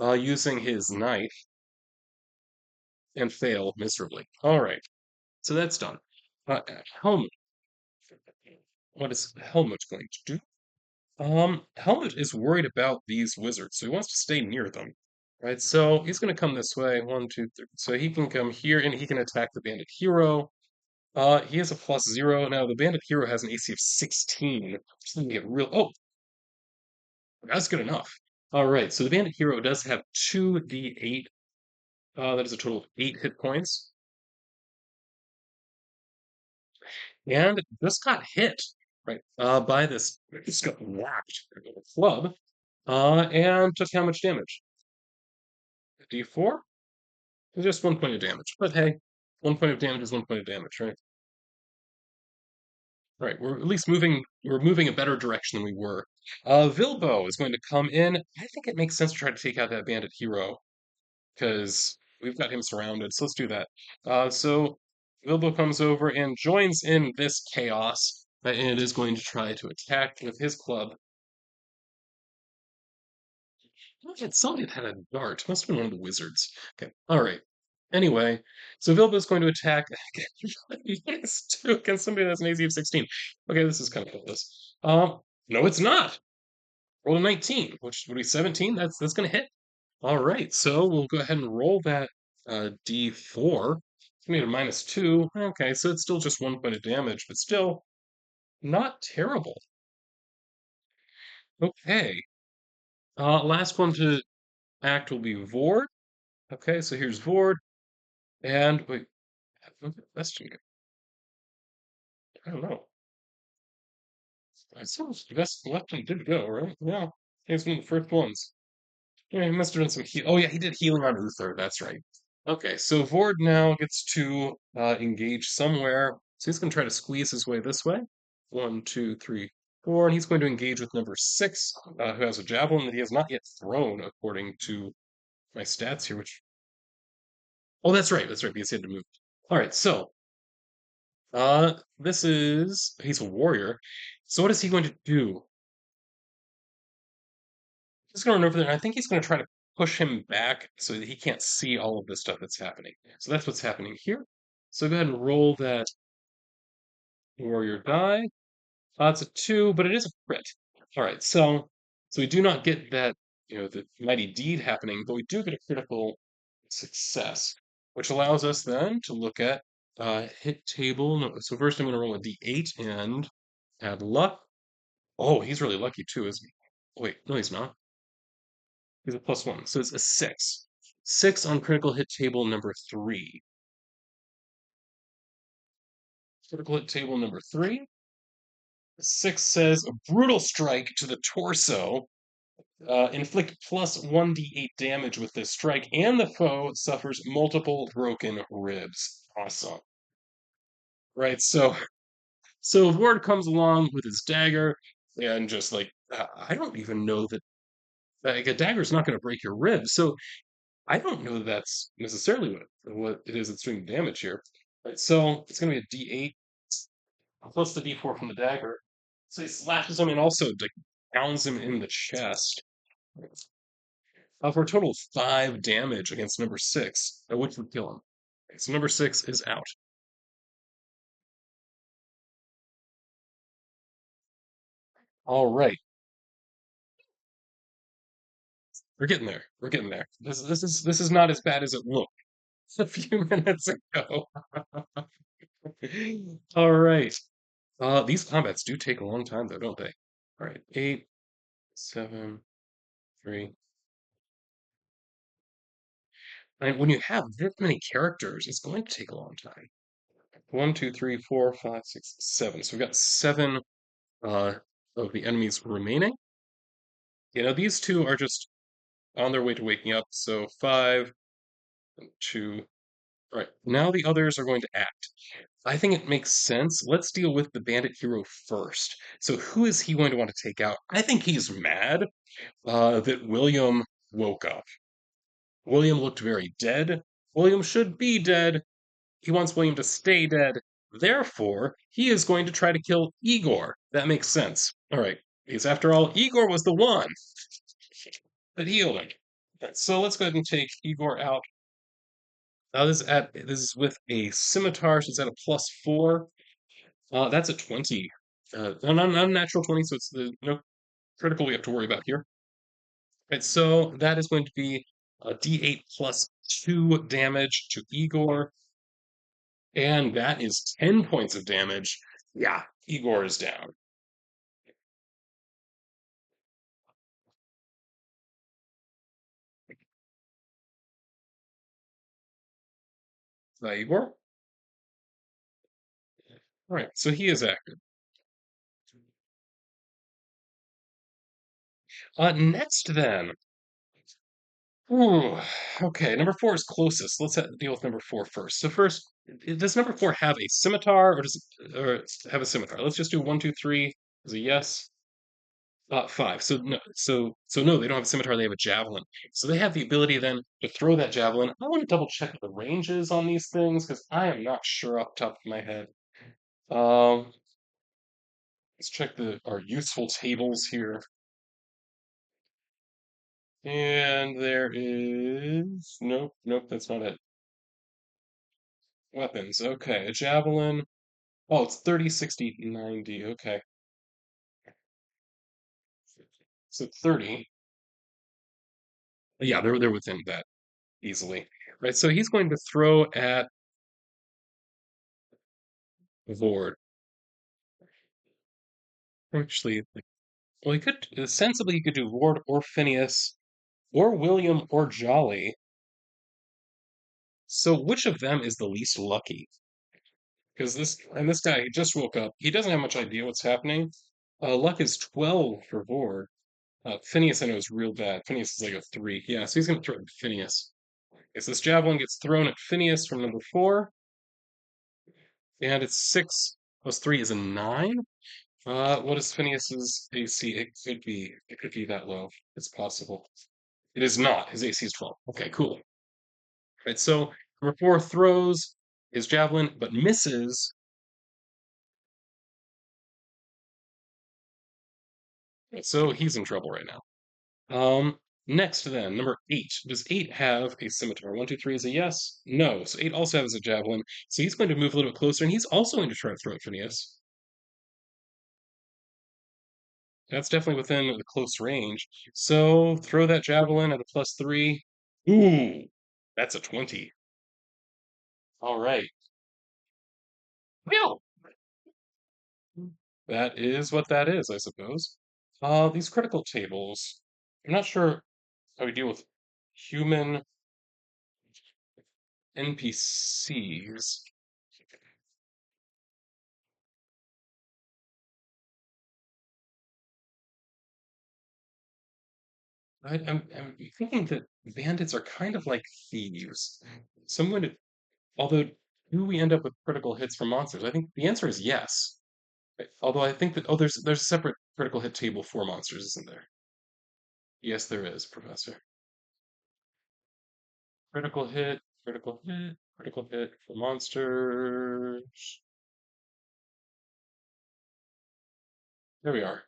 using his knife and fail miserably. All right, so that's done. Helmut, what is Helmut going to do? Helmut is worried about these wizards, so he wants to stay near them. Right, so he's going to come this way. 1, 2, 3. So he can come here and he can attack the bandit hero. He has a +0. Now the bandit hero has an AC of 16. It's going to get real. Oh, that's good enough. All right, so the bandit hero does have 2d8. That is a total of 8 hit points. And just got hit, right, by this. Just got whacked with a club. And took how much damage? D4? Just 1 point of damage. But hey, 1 point of damage is 1 point of damage, right? Right, we're at least moving a better direction than we were. Vilbo is going to come in. I think it makes sense to try to take out that bandit hero, because we've got him surrounded, so let's do that. So Vilbo comes over and joins in this chaos, and is going to try to attack with his club. It somebody had a dart. Must have been one of the wizards. Okay, all right. Anyway, so Vilbo's going to attack yes, too, against somebody that's an AC of 16. Okay, this is kind of hopeless. No, it's not. Roll a 19, which would be 17. That's gonna hit. All right, so we'll go ahead and roll that D4. It's gonna be a -2. Okay, so it's still just 1 point of damage, but still not terrible. Okay. Last one to act will be Vord. Okay, so here's Vord. And wait, look at question. I don't know. I suppose the best weapon did go, right? Yeah. He's one of the first ones. Yeah, he must have done some heal. Oh yeah, he did healing on Uther, that's right. Okay, so Vord now gets to engage somewhere. So he's gonna try to squeeze his way this way. 1, 2, 3, 4, and he's going to engage with number 6, who has a javelin that he has not yet thrown, according to my stats here, which oh that's right, because he had to move. Alright, so this is he's a warrior. So what is he going to do? He's going to run over there, and I think he's going to try to push him back so that he can't see all of this stuff that's happening. So that's what's happening here. So go ahead and roll that warrior die. It's a 2, but it is a crit. All right, so we do not get that, the mighty deed happening, but we do get a critical success, which allows us then to look at hit table. No, so first I'm going to roll a d8 and add luck. Oh, he's really lucky too, isn't he? Wait, no, he's not. He's a +1, so it's a 6. 6 on critical hit table number 3. Critical hit table number 3. 6 says a brutal strike to the torso. Inflict +1d8 damage with this strike, and the foe suffers multiple broken ribs. Awesome. Right, so Ward comes along with his dagger, and just like I don't even know that like a dagger is not going to break your ribs. So I don't know that that's necessarily what it is that's doing damage here. Right, so it's going to be a D8 plus the D4 from the dagger. So he slashes him and also like pounds him in the chest. For a total of 5 damage against number 6, which would kill him. So number 6 is out. All right, we're getting there. We're getting there. This is not as bad as it looked a few minutes ago. All right. These combats do take a long time, though, don't they? All right, 8, 7, 3. And when you have this many characters, it's going to take a long time. 1, 2, 3, 4, 5, 6, 7. So we've got 7 uh, of the enemies remaining. These two are just on their way to waking up. So 5, 2. All right, now the others are going to act. I think it makes sense. Let's deal with the bandit hero first. So who is he going to want to take out? I think he's mad that William woke up. William looked very dead. William should be dead. He wants William to stay dead. Therefore, he is going to try to kill Igor. That makes sense. All right. Because after all, Igor was the one that healed him. So let's go ahead and take Igor out. Now this is with a scimitar, so it's at a +4. That's a 20. An unnatural 20, so it's the no critical we have to worry about here. Right, so that is going to be a D8 +2 damage to Igor, and that is 10 points of damage. Yeah, Igor is down. Igor? All right, so he is active. Next then. Ooh, okay, number 4 is closest. Let's deal with number 4 first. So first, does number 4 have a scimitar or does it or have a scimitar? Let's just do 1, 2, 3 is a yes. 5. So no, they don't have a scimitar, they have a javelin. So they have the ability then to throw that javelin. I want to double check the ranges on these things because I am not sure off the top of my head. Um, let's check our useful tables here. And there is nope, nope, that's not it. Weapons. Okay, a javelin. Oh, it's 30, 60, 90. Okay. So 30. Yeah, they're within that easily. Right, so he's going to throw at Vord. Actually, well, he could sensibly he could do Ward or Phineas or William or Jolly. So which of them is the least lucky? Because this guy he just woke up. He doesn't have much idea what's happening. Luck is 12 for Vord. Phineas I know is real bad. Phineas is like a 3. Yeah, so he's gonna throw at Phineas. Yes, this javelin gets thrown at Phineas from number 4, and it's 6 plus 3 is a 9. What is Phineas's AC? It could be that low. It's possible. It is not. His AC is 12. Okay, cool. Right, so number 4 throws his javelin but misses. Right, so he's in trouble right now. Next then, number 8. Does 8 have a scimitar? 1, 2, 3 is a yes. No. So 8 also has a javelin. So he's going to move a little bit closer, and he's also going to try to throw at Phineas. That's definitely within the close range. So throw that javelin at a +3. Ooh, that's a 20. All right. Well, that is what that is, I suppose. These critical tables. I'm not sure how we deal with human NPCs. I'm thinking that bandits are kind of like thieves. Someone, although, do we end up with critical hits from monsters? I think the answer is yes. Although I think that there's a separate critical hit table for monsters, isn't there? Yes, there is, Professor. Critical hit, critical hit, critical hit for monsters. There we are.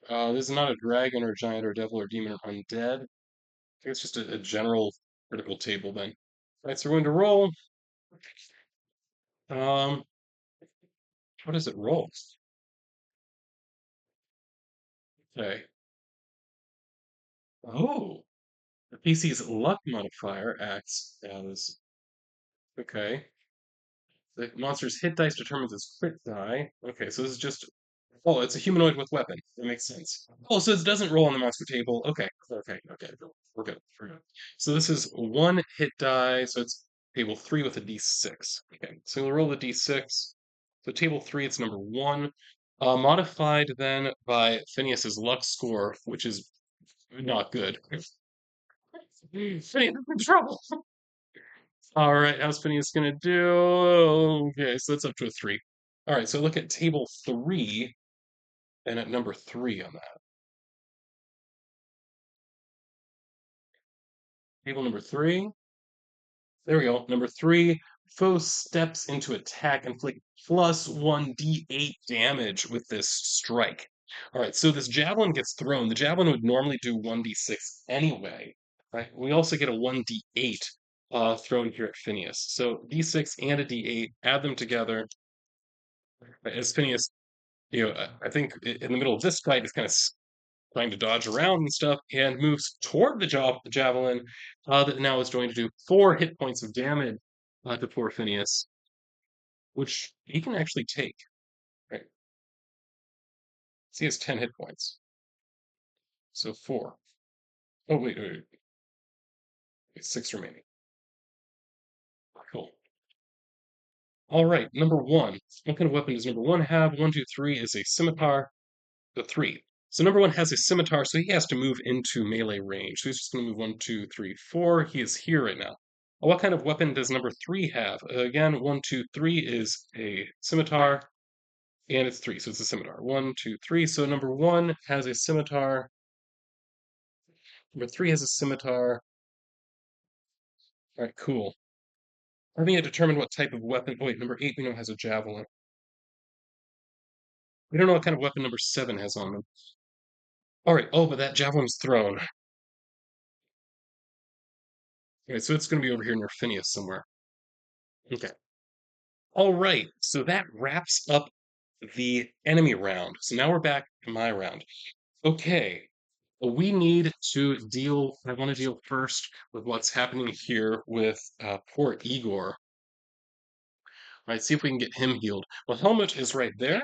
This is not a dragon or giant or devil or demon or undead. I think it's just a general critical table then. Right, so we're going to roll. Um, what does it roll? Okay. Oh, the PC's luck modifier acts as okay. The monster's hit dice determines its crit die. Okay, so this is just oh, it's a humanoid with weapon. That makes sense. Oh, so it doesn't roll on the monster table. Okay, okay. We're good. We're good. So this is one hit die. So it's table three with a d6. Okay, so we'll roll the d6. So table three, it's number one. Modified then by Phineas's luck score, which is not good. Phineas in trouble. All right, how's Phineas gonna do? Okay, so that's up to a three. All right, so look at table three and at number three on that. Table number three. There we go. Number three, foe steps into attack, inflict plus 1d8 damage with this strike. All right, so this javelin gets thrown. The javelin would normally do 1d6 anyway, right? We also get a 1d8 thrown here at Phineas. So d6 and a d8, add them together. As Phineas, I think in the middle of this fight, is kind of trying to dodge around and stuff, and moves toward the javelin that now is going to do 4 hit points of damage to poor Phineas, which he can actually take. Right? So he has 10 hit points. So four. Oh, wait. It's six remaining. Cool. All right, number one. What kind of weapon does number one have? One, two, three is a scimitar. The three. So number one has a scimitar, so he has to move into melee range. So he's just going to move one, two, three, four. He is here right now. What kind of weapon does number three have? Again, one, two, three is a scimitar, and it's three, so it's a scimitar. One, two, three. So number one has a scimitar. Number three has a scimitar. All right, cool. I think I determined what type of weapon. Oh, wait, number eight we know has a javelin. We don't know what kind of weapon number seven has on them. All right. Oh, but that javelin's thrown. All right, so it's going to be over here near Phineas somewhere. Okay. All right, so that wraps up the enemy round. So now we're back to my round. Okay, we need to deal. I want to deal first with what's happening here with poor Igor. All right, see if we can get him healed. Well, Helmut is right there.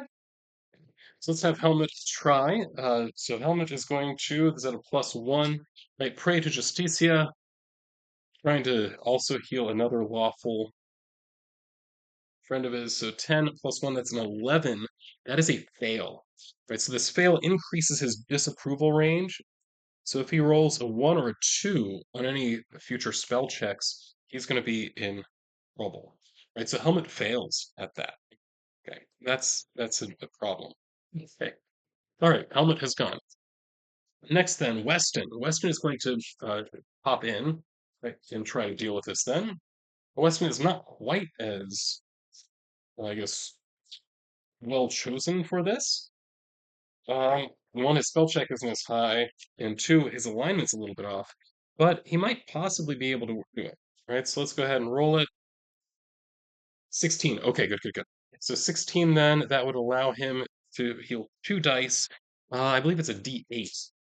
So let's have Helmut try. So Helmut is going to, is that a plus one? Right, pray to Justicia, trying to also heal another lawful friend of his. So 10 plus 1, that's an 11. That is a fail. Right, so this fail increases his disapproval range. So if he rolls a 1 or a 2 on any future spell checks, he's going to be in trouble. Right, so Helmet fails at that. Okay, that's a problem. Okay. All right, Helmet has gone. Next then, Weston. Weston is going to pop in, right, and try to deal with this then. Weston is not quite as, I guess, well chosen for this. One, his spell check isn't as high, and two, his alignment's a little bit off, but he might possibly be able to do it. Right, so let's go ahead and roll it. 16. Okay, good. So 16 then, that would allow him to heal 2 dice. I believe it's a d8.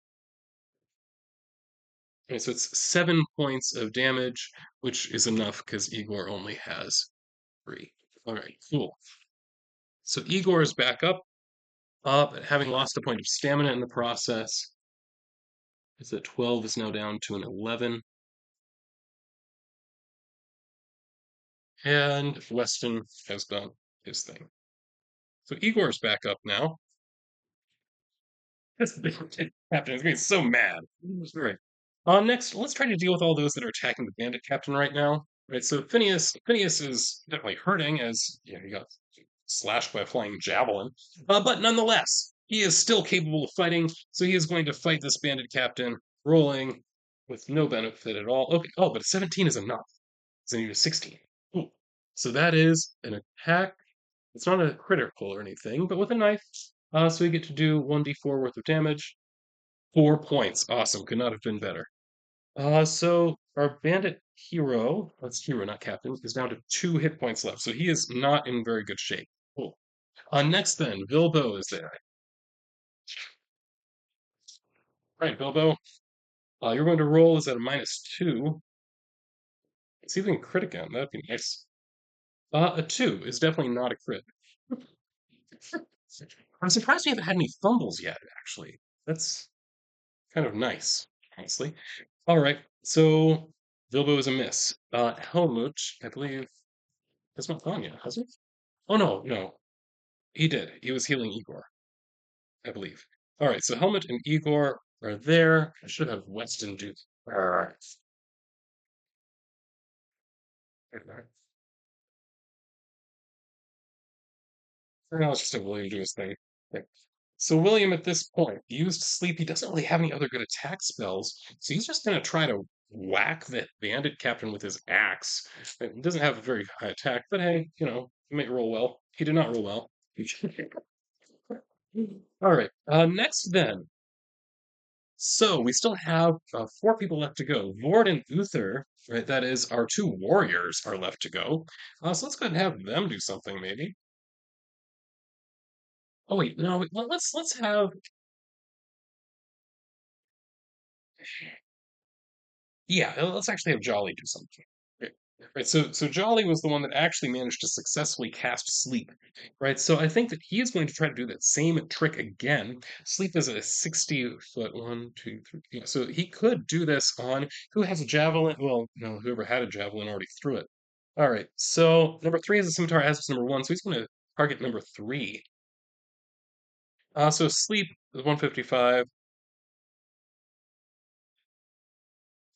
Okay, so it's 7 points of damage, which is enough because Igor only has 3. All right, cool. So Igor is back up, having lost a point of stamina in the process. Is at 12 is now down to an 11. And Weston has done his thing. So Igor's back up now. This captain is getting so mad. All right. Next, let's try to deal with all those that are attacking the bandit captain right now. Right, so Phineas is definitely hurting as he got slashed by a flying javelin. But nonetheless, he is still capable of fighting, so he is going to fight this bandit captain, rolling with no benefit at all. Okay, oh, but a 17 is enough. So I need a 16. Ooh. So that is an attack. It's not a critical or anything, but with a knife. So we get to do 1d4 worth of damage. 4 points. Awesome. Could not have been better. So our bandit hero, that's hero, not captain, is down to 2 hit points left. So he is not in very good shape. Cool. Next then, Bilbo is there. All right, Bilbo, you're going to roll is at a -2. See if we can crit again. That'd be nice. A 2 is definitely not a crit. I'm surprised we haven't had any fumbles yet, actually. That's kind of nice, honestly. All right, so Bilbo is a miss. Helmut, I believe, has not gone yet, has he? Oh, no, no. He did. He was healing Igor, I believe. All right, so Helmut and Igor are there. I should have Weston do. Arrgh. For now, let's just have William do his thing. Okay. So William, at this point, used sleep. He doesn't really have any other good attack spells, so he's just going to try to whack that bandit captain with his axe. He doesn't have a very high attack, but hey, he may roll well. He did not roll well. All right. Next, then. So we still have 4 people left to go. Vord and Uther, right? That is, our 2 warriors are left to go. So let's go ahead and have them do something, maybe. Oh wait, no. Let's have. Yeah, let's actually have Jolly do something. Right. Right. So Jolly was the one that actually managed to successfully cast Sleep. Right. So I think that he is going to try to do that same trick again. Sleep is a 60 foot one, two, three. Yeah, so he could do this on who has a javelin. Well, no, whoever had a javelin already threw it. All right. So number 3 is a scimitar, as is number 1. So he's going to target number 3. So Sleep is 155,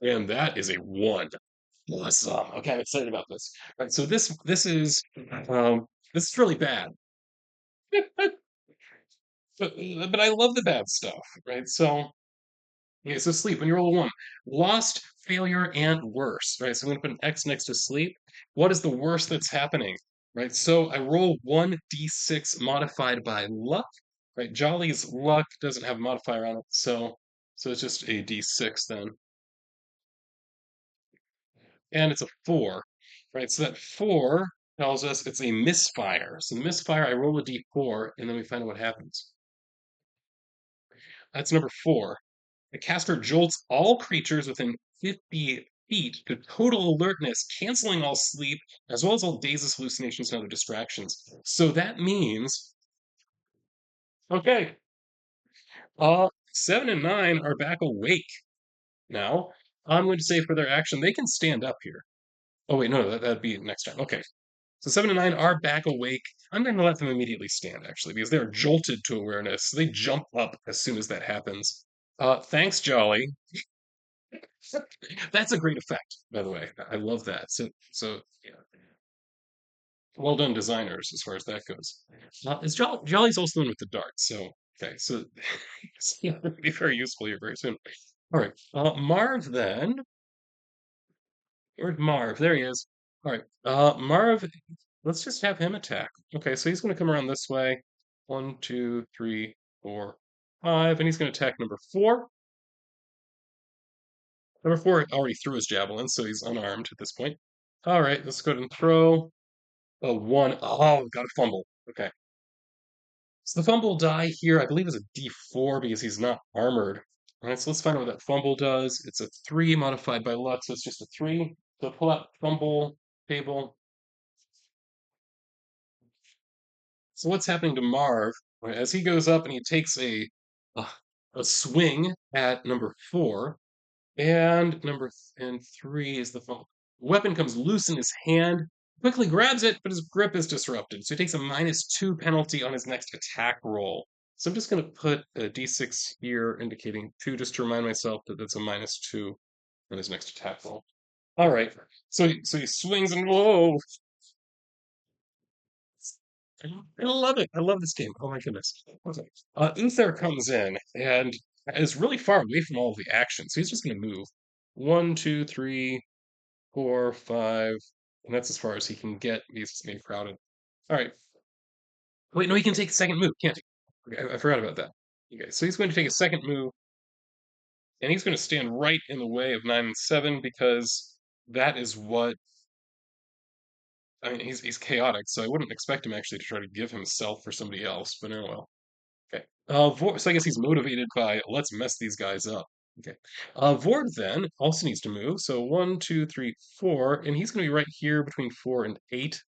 and that is a 1. Awesome. Okay, I'm excited about this. Right, so this is really bad. But I love the bad stuff, right? So okay, so sleep when you roll a 1. Lost, failure, and worse. Right. So I'm gonna put an X next to sleep. What is the worst that's happening? Right. So I roll 1d6 modified by luck. Right. Jolly's luck doesn't have a modifier on it, so it's just a d6 then. And it's a 4, right? So that 4 tells us it's a misfire. So the misfire, I roll a d4, and then we find out what happens. That's number 4. The caster jolts all creatures within 50 feet to total alertness, canceling all sleep, as well as all dazes, hallucinations, and other distractions. So that means, okay, 7 and 9 are back awake now. I'm going to say for their action, they can stand up here. Oh, wait, no, that'd be next time. Okay. So 7 and 9 are back awake. I'm going to let them immediately stand, actually, because they're jolted to awareness. So they jump up as soon as that happens. Thanks, Jolly. That's a great effect, by the way. I love that. So yeah, well done, designers, as far as that goes. Jolly's also the one with the darts. So okay, so it's going to be very useful here very soon. All right, Marv then. Where's Marv? There he is. All right, Marv. Let's just have him attack. Okay, so he's going to come around this way. 1, 2, 3, 4, 5, and he's going to attack number 4. Number 4 already threw his javelin, so he's unarmed at this point. All right, let's go ahead and throw a 1. Oh, got a fumble. Okay. So the fumble die here, I believe, is a D4 because he's not armored. All right, so let's find out what that fumble does. It's a 3 modified by luck, so it's just a 3. So pull out fumble table. So what's happening to Marv right, as he goes up and he takes a, a swing at number 4, and and 3 is the fumble. Weapon comes loose in his hand, quickly grabs it, but his grip is disrupted. So he takes a -2 penalty on his next attack roll. So I'm just going to put a d6 here, indicating 2, just to remind myself that that's a -2 on his next attack roll. All right. So he swings and whoa! I love it. I love this game. Oh my goodness. Okay. Uther comes in and is really far away from all of the action, so he's just going to move 1, 2, 3, 4, 5, and that's as far as he can get because it's being crowded. All right. Wait, no, he can take a second move, can't he? Okay, I forgot about that. Okay, so he's going to take a second move, and he's going to stand right in the way of 9 and 7 because that is what I mean. He's chaotic, so I wouldn't expect him actually to try to give himself for somebody else. But oh well. Okay. So I guess he's motivated by let's mess these guys up. Okay. Vord then also needs to move. So 1, 2, 3, 4, and he's going to be right here between 4 and 8.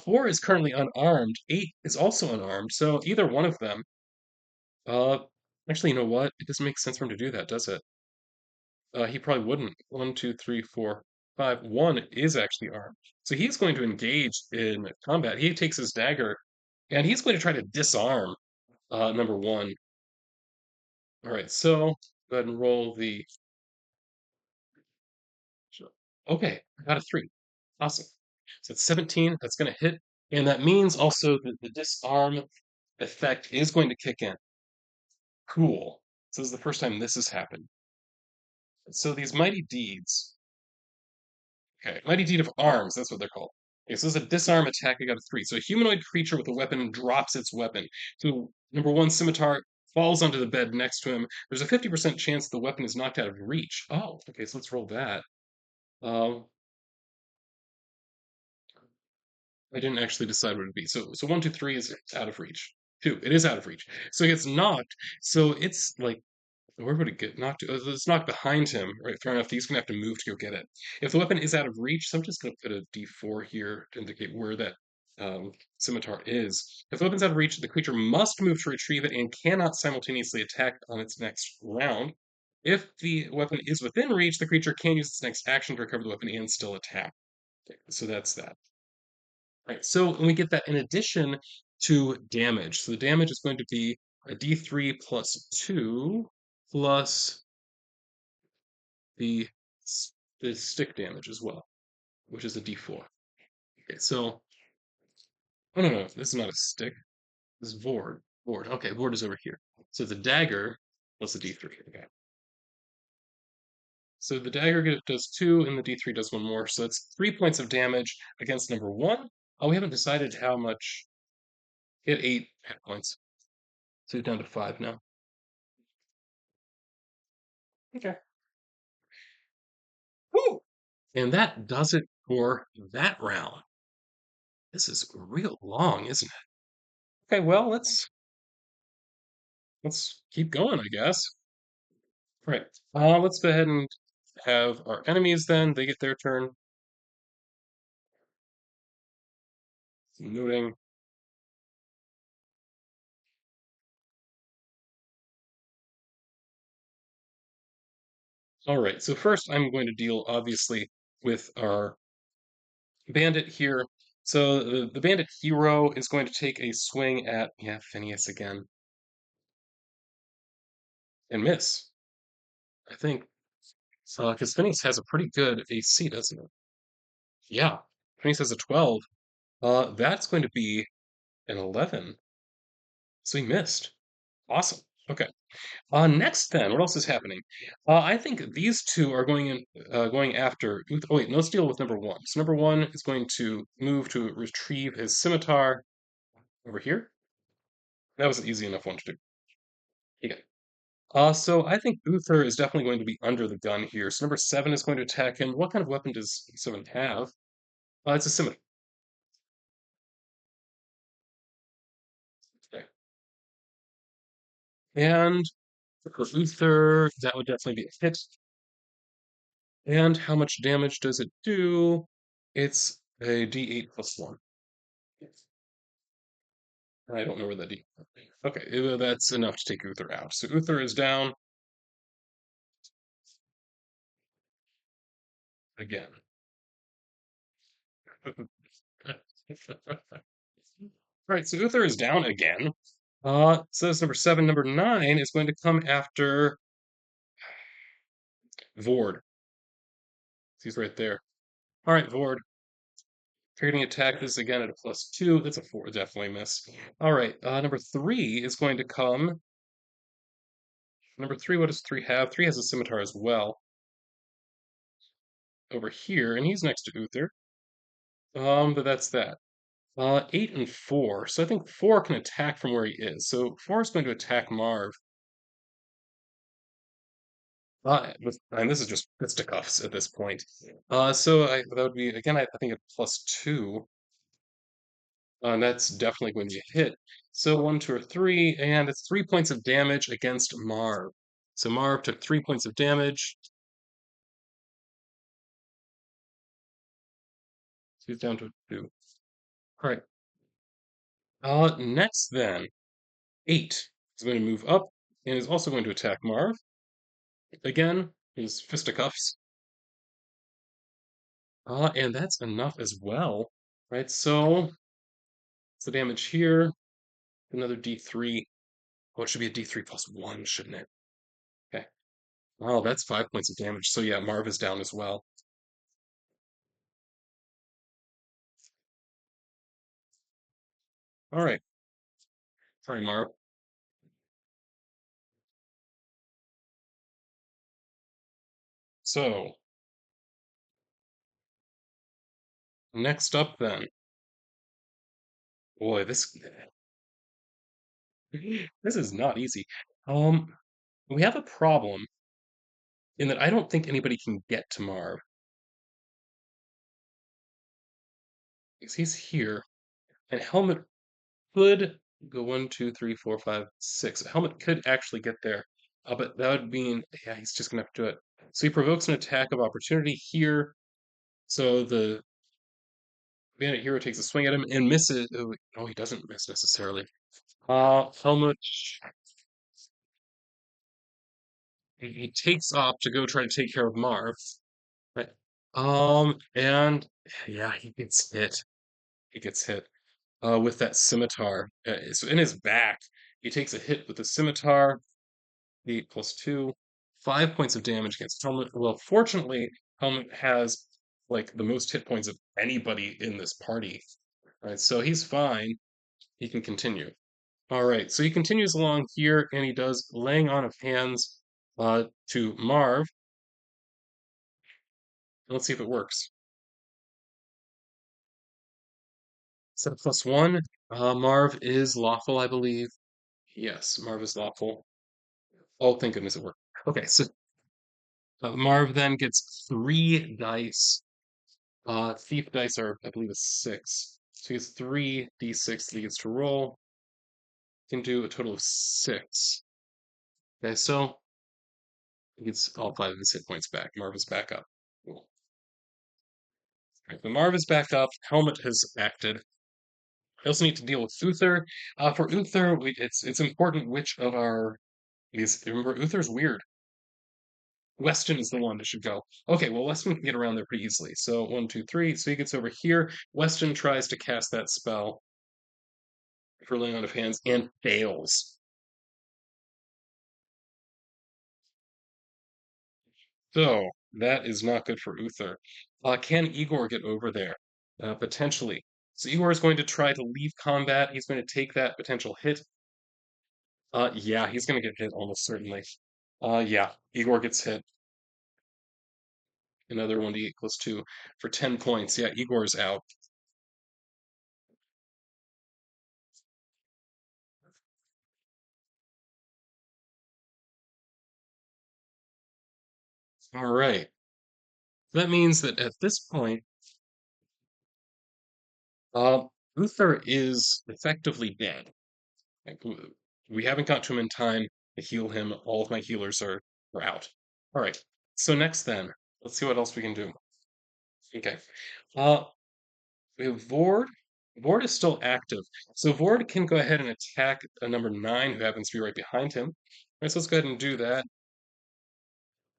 4 is currently unarmed. 8 is also unarmed. So either one of them. Uh, Actually, you know what? It doesn't make sense for him to do that, does it? He probably wouldn't. 1, 2, 3, 4, 5. 1 is actually armed. So he's going to engage in combat. He takes his dagger and he's going to try to disarm number 1. All right, so go ahead and roll the. Okay, I got a 3. Awesome. So it's 17. That's going to hit. And that means also that the disarm effect is going to kick in. Cool. So this is the first time this has happened. So these mighty deeds. Okay, mighty deed of arms. That's what they're called. Okay, so this is a disarm attack. I got a 3. So a humanoid creature with a weapon drops its weapon. So number 1 scimitar falls onto the bed next to him. There's a 50% chance the weapon is knocked out of reach. Oh, okay. So let's roll that. Um, I didn't actually decide what it'd be. So 1, 2, 3 is out of reach. 2, it is out of reach. So it gets knocked. So it's like where would it get knocked? It's knocked behind him, right? Fair enough. He's gonna have to move to go get it. If the weapon is out of reach, so I'm just gonna put a D4 here to indicate where that scimitar is. If the weapon's out of reach, the creature must move to retrieve it and cannot simultaneously attack on its next round. If the weapon is within reach, the creature can use its next action to recover the weapon and still attack. Okay, so that's that. Right. So we get that in addition to damage. So the damage is going to be a D3 plus 2 plus the the stick damage as well, which is a D4. Okay, so oh no, this is not a stick. This is Vord. Vord. Okay, Vord is over here. So the dagger plus the D3. Okay. So the dagger does 2 and the D3 does 1 more. So that's 3 points of damage against number 1. Oh, we haven't decided how much. Hit 8 hit points. So down to 5 now. Okay. Woo! And that does it for that round. This is real long, isn't it? Okay, well, let's keep going, I guess. Right. Let's go ahead and have our enemies then. They get their turn. Noting. All right. So first, I'm going to deal obviously with our bandit here. So the bandit hero is going to take a swing at Phineas again and miss. I think because Phineas has a pretty good AC, doesn't it? Yeah, Phineas has a 12. That's going to be an 11. So he missed. Awesome. Okay. Next, then, what else is happening? I think these two are going after. Oh wait, no, let's deal with number 1. So number 1 is going to move to retrieve his scimitar over here. That was an easy enough one to do. Okay. So I think Uther is definitely going to be under the gun here. So number 7 is going to attack him. What kind of weapon does 7 have? It's a scimitar. Okay. And for Uther, that would definitely be a hit. And how much damage does it do? It's a D8 plus 1. I don't know where that D. Okay, that's enough to take Uther out. So Uther is down again. All right, so Uther is down again. So that's number 7. Number 9 is going to come after Vord. He's right there. All right, Vord. Targeting attack this again at a plus 2. That's a 4, definitely miss. All right, number 3 is going to come. Number 3, what does 3 have? 3 has a scimitar as well. Over here, and he's next to Uther. But that's that. 8 and 4. So I think 4 can attack from where he is. So 4 is going to attack Marv. And this is just fisticuffs at this point. That would be, again, I think a +2. And that's definitely going to hit. So 1, 2, or 3, and it's 3 points of damage against Marv. So Marv took 3 points of damage. He's down to 2. All right. Next then, 8 is going to move up and is also going to attack Marv. Again, his fisticuffs. And that's enough as well. Right, so it's the damage here. Another D3. Oh, it should be a D3 plus 1, shouldn't it? Okay. Oh, that's 5 points of damage. So yeah, Marv is down as well. All right. Sorry, Marv. So next up then. Boy, this is not easy. Um, we have a problem in that I don't think anybody can get to Marv. Because he's here, and Helmet could go 1, 2, 3, 4, 5, 6. Helmet could actually get there, but that would mean, yeah, he's just gonna have to do it. So he provokes an attack of opportunity here. So the Bandit hero takes a swing at him and misses. Oh, no, he doesn't miss necessarily. Helmet, he takes off to go try to take care of Marv. Right. And yeah, he gets hit. He gets hit. With that scimitar. So in his back, he takes a hit with the scimitar. 8 plus 2, 5 points of damage against Helmet. Well, fortunately, Helmet has like the most hit points of anybody in this party. Right, so he's fine. He can continue. All right, so he continues along here, and he does laying on of hands to Marv. Let's see if it works. Set a +1. Marv is lawful, I believe. Yes, Marv is lawful. Oh, thank goodness it worked. Okay, so Marv then gets 3 dice. Thief dice are, I believe, a 6. So he gets 3d6 that he gets to roll. He can do a total of 6. Okay, so he gets all 5 of his hit points back. Marv is back up. Cool. Right, the Marv is back up. Helmet has acted. I also need to deal with Uther. For Uther, it's important which of our these. Remember, Uther's weird. Weston is the one that should go. Okay, well, Weston can get around there pretty easily. So 1, 2, 3. So he gets over here. Weston tries to cast that spell for laying on of hands and fails. So that is not good for Uther. Can Igor get over there? Potentially. So Igor is going to try to leave combat. He's going to take that potential hit. Yeah, he's going to get hit almost certainly. Yeah, Igor gets hit. Another 1d8 plus 2 for 10 points. Yeah, Igor's out. All right. That means that at this point, uh, Uther is effectively dead. Like, we haven't got to him in time to heal him. All of my healers are out. All right. So next, then, let's see what else we can do. Okay. Uh, we have Vord. Vord is still active, so Vord can go ahead and attack a number 9, who happens to be right behind him. All right, so let's go ahead and do that.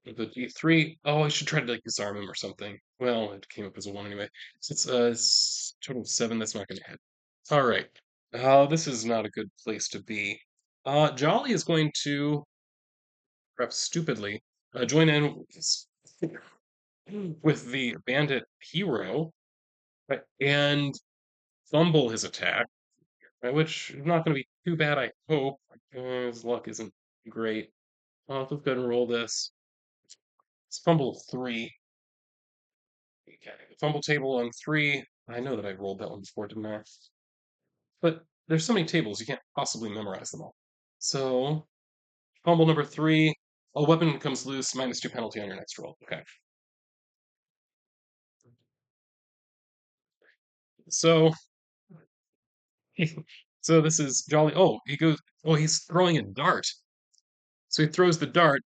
With the D3. Oh, I should try to like disarm him or something. Well, it came up as a 1 anyway. So it's total of 7. That's not going to hit. All right. This is not a good place to be. Jolly is going to, perhaps stupidly, join in with the bandit hero, right, and fumble his attack, right, which is not going to be too bad, I hope. His luck isn't great. Let's go ahead and roll this. It's fumble 3. Okay. Fumble table on 3. I know that I rolled that one before, didn't I? But there's so many tables, you can't possibly memorize them all. So, fumble number three. A weapon comes loose, -2 penalty on your next roll. Okay. So, so this is Jolly. Oh, he goes. Oh, he's throwing a dart. So he throws the dart,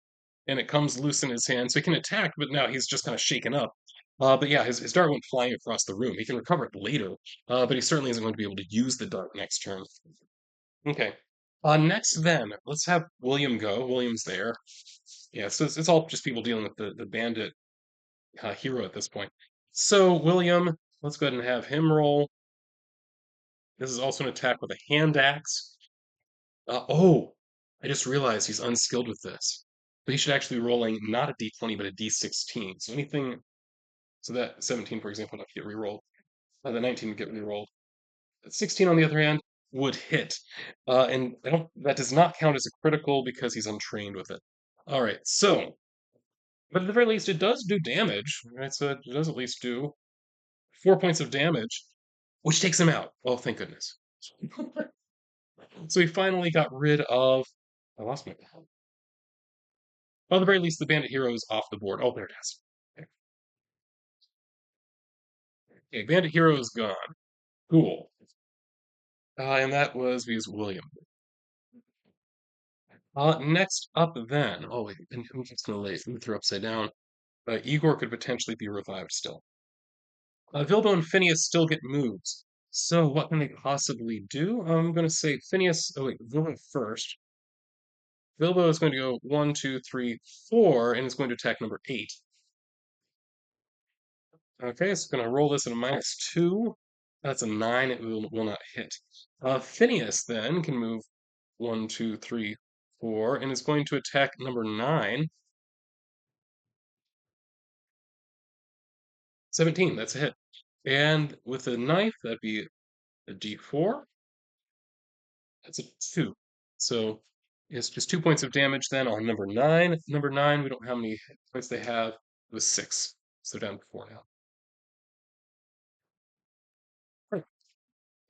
and it comes loose in his hand. So he can attack, but now he's just kind of shaken up. But yeah, his dart went flying across the room. He can recover it later, but he certainly isn't going to be able to use the dart next turn. Okay. Next, then, let's have William go. William's there. Yeah, so it's all just people dealing with the bandit hero at this point. So, William, let's go ahead and have him roll. This is also an attack with a hand axe. Oh, I just realized he's unskilled with this. But he should actually be rolling not a d20, but a d16. So anything, so that 17, for example, would not get rerolled. The 19 would get rerolled. 16, on the other hand, would hit. And I don't, that does not count as a critical because he's untrained with it. All right, so, but at the very least, it does do damage, right? So it does at least do 4 points of damage, which takes him out. Oh, thank goodness. So he finally got rid of. I lost my. Well, at the very least, the bandit hero is off the board. Oh, there it is. Okay, okay, bandit hero is gone. Cool. And that was because William. Next up, then. Oh, wait, I'm just gonna lay Uther upside down. Igor could potentially be revived still. Vilbo and Phineas still get moves. So what can they possibly do? I'm going to say Phineas. Oh wait, Vilbo first. Vilbo is going to go 1, 2, 3, 4, and is going to attack number 8. Okay, it's going to roll this at a -2. That's a 9. It will not hit. Phineas then can move 1, 2, 3, 4, and is going to attack number 9. 17. That's a hit. And with a knife, that'd be a d4. That's a 2. So it's just 2 points of damage then on number 9. Number 9, we don't know how many hit points they have. It was 6. So down to 4 now. Right.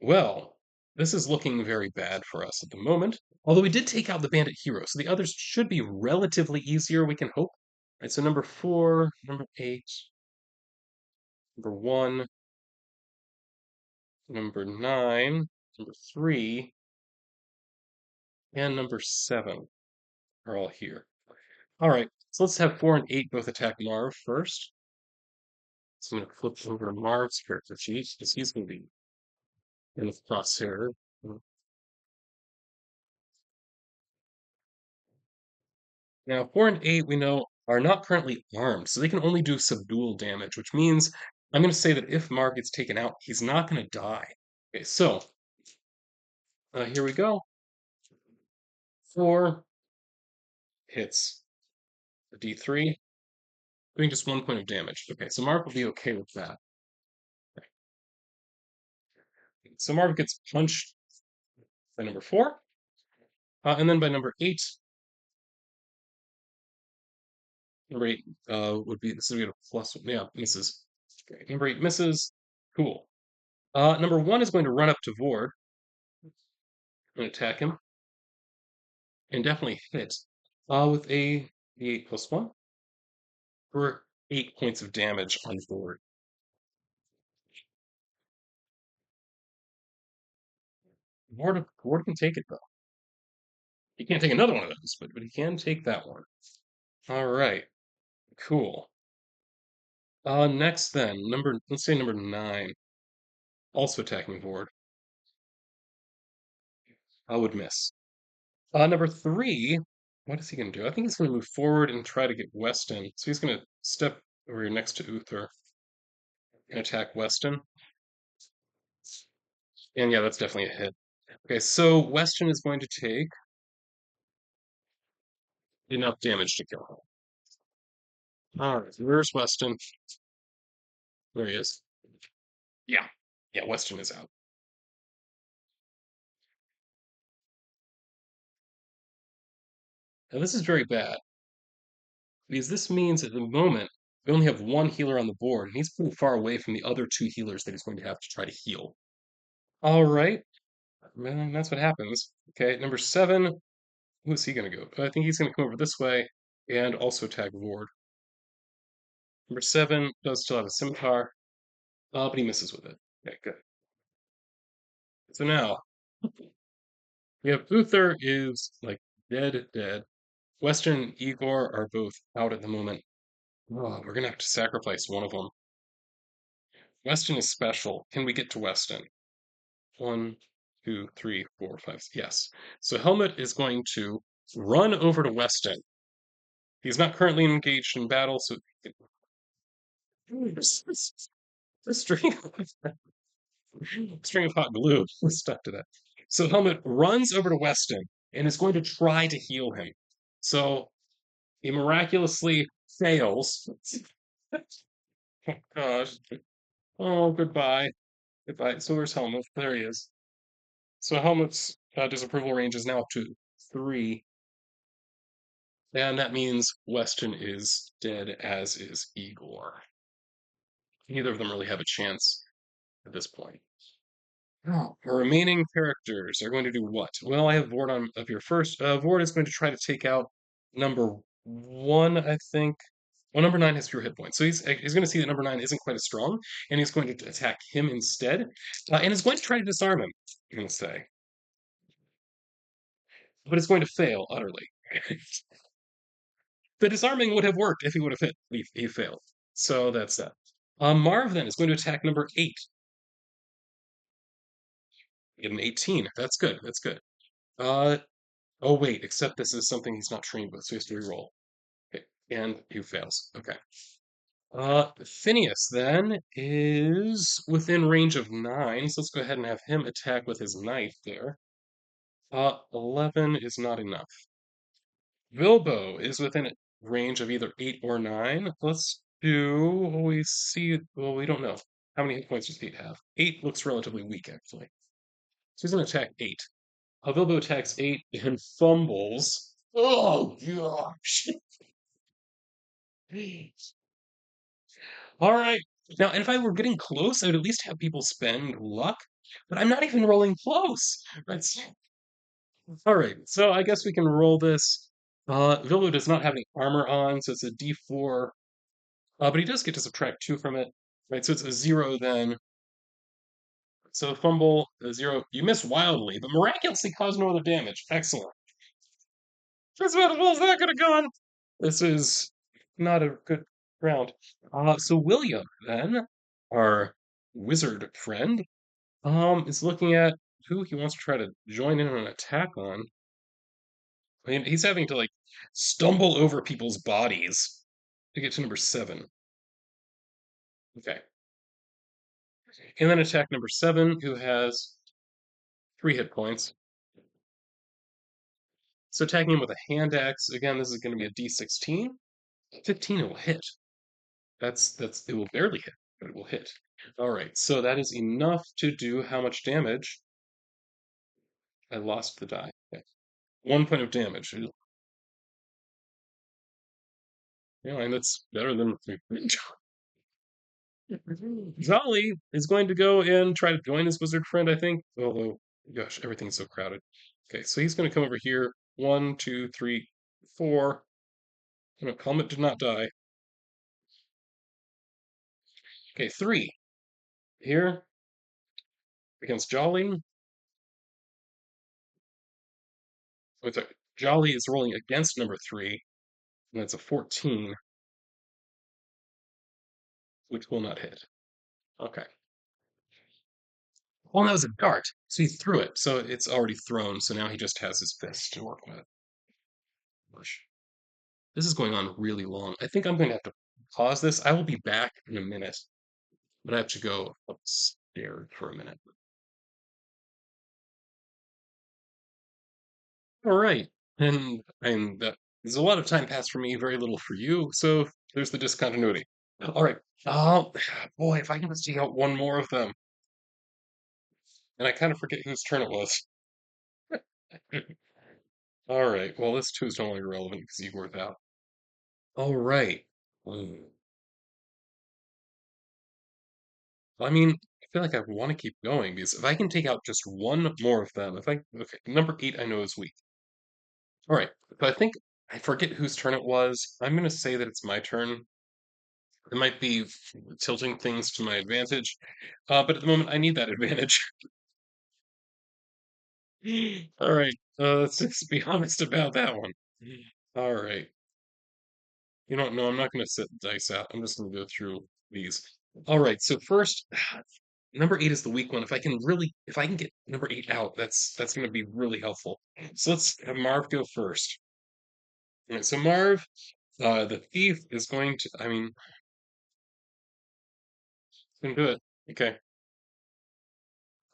Well, this is looking very bad for us at the moment. Although we did take out the bandit hero, so the others should be relatively easier, we can hope. Right, so number 4, number 8, number 1, number 9, number 3, and number 7 are all here. All right, so let's have 4 and 8 both attack Marv first. So I'm going to flip over to Marv's character sheet because he's going to be in the crosshair. Now, 4 and 8 we know are not currently armed, so they can only do subdual damage, which means I'm going to say that if Marv gets taken out, he's not going to die. Okay, so here we go. 4 hits a d3, doing just 1 point of damage. Okay, so Marv will be okay with that. So Marv gets punched by number 4, and then by number 8. Number 8 would be, this would be a +1. Yeah, misses. Okay, number 8 misses. Cool. Number 1 is going to run up to Vord and attack him, and definitely hit with a d8 +1 for 8 points of damage on Vord. Vord can take it though. He can't take another one of those, but he can take that one. All right, cool. Next then, let's say number 9, also attacking Vord. I would miss. Number 3, what is he going to do? I think he's going to move forward and try to get Weston. So he's going to step over here next to Uther and attack Weston. And yeah, that's definitely a hit. Okay, so Weston is going to take enough damage to kill him. All right, where's Weston? There he is. Yeah, yeah, Weston is out. Now this is very bad because this means at the moment We only have one healer on the board, and he's pretty far away from the other two healers that he's going to have to try to heal. All right, man, that's what happens. Okay, number 7. Who's he going to go? I think he's going to come over this way and also attack Vord. Number 7 does still have a scimitar, but he misses with it. Okay, good. So now we have Uther is like dead. Weston and Igor are both out at the moment. Oh, we're gonna have to sacrifice one of them. Weston is special. Can we get to Weston? One, two, three, four, five. Yes. So Helmut is going to run over to Weston. He's not currently engaged in battle, so the string of hot glue stuck to that. So Helmut runs over to Weston and is going to try to heal him. So he miraculously fails. Oh, gosh. Oh, goodbye. Goodbye. So where's Helmut? There he is. So Helmut's disapproval range is now up to 3. And that means Weston is dead, as is Igor. Neither of them really have a chance at this point. Oh, our remaining characters are going to do what? Well, I have Vord on up here first. Vord is going to try to take out number 1, I think. Well, number 9 has fewer hit points, so he's going to see that number 9 isn't quite as strong, and he's going to attack him instead, and is going to try to disarm him. I'm going to say, but it's going to fail utterly. The disarming would have worked if he would have hit. He failed, so that's that. Marv then is going to attack number 8. Get an 18. That's good. That's good. Uh, Oh, wait, except this is something he's not trained with, so he has to reroll. Okay, and he fails. Okay. Phineas then is within range of 9, so let's go ahead and have him attack with his knife there. 11 is not enough. Bilbo is within range of either 8 or 9. Let's do, we see, well, we don't know. How many hit points does 8 have? 8 looks relatively weak, actually. So he's going to attack 8. Bilbo attacks 8 and fumbles. Oh, gosh. All right. Now, and if I were getting close, I would at least have people spend luck, but I'm not even rolling close. That's all right. So I guess we can roll this. Villu does not have any armor on, so it's a D4. But he does get to subtract 2 from it, right? So it's a 0 then. So fumble, a 0. You miss wildly, but miraculously cause no other damage. Excellent. That's about as well as that could have gone. This is not a good round. So William, then, our wizard friend, is looking at who he wants to try to join in on an attack on. I mean, he's having to like stumble over people's bodies to get to number 7. Okay. And then attack number 7, who has 3 hit points. So attacking him with a hand axe, again, this is going to be a D16. 15 it will hit. It will barely hit, but it will hit. All right, so that is enough to do how much damage? I lost the die. Okay. 1 point of damage. Yeah, and that's better than Jolly is going to go and try to join his wizard friend, I think. Although, gosh, everything's so crowded. Okay, so he's going to come over here. 1, 2, 3, 4. No, Helmet did not die. Okay, 3. Here against Jolly. Wait, sorry. Jolly is rolling against number 3, and that's a 14, which will not hit. Okay. Well, that was a dart, so he threw it. So it's already thrown, so now he just has his fist to work with. Gosh. This is going on really long. I think I'm going to have to pause this. I will be back in a minute, but I have to go upstairs for a minute. All right. And there's a lot of time passed for me, very little for you, so there's the discontinuity. All right. Oh, boy, if I can just take out one more of them. And I kind of forget whose turn it was. All right. Well, this 2 is no longer relevant because Igor's out. All right. I mean, I feel like I want to keep going because if I can take out just one more of them, if I okay, number 8 I know is weak. All right, but I think I forget whose turn it was. I'm gonna say that it's my turn. It might be tilting things to my advantage, but at the moment I need that advantage. All right, let's just be honest about that one. All right, you know what? No, I'm not gonna set the dice out. I'm just gonna go through these. All right, so first, number 8 is the weak one. If I can get number 8 out, that's gonna be really helpful. So let's have Marv go first. All right, so Marv, the thief is going to. I mean, can do it. Okay.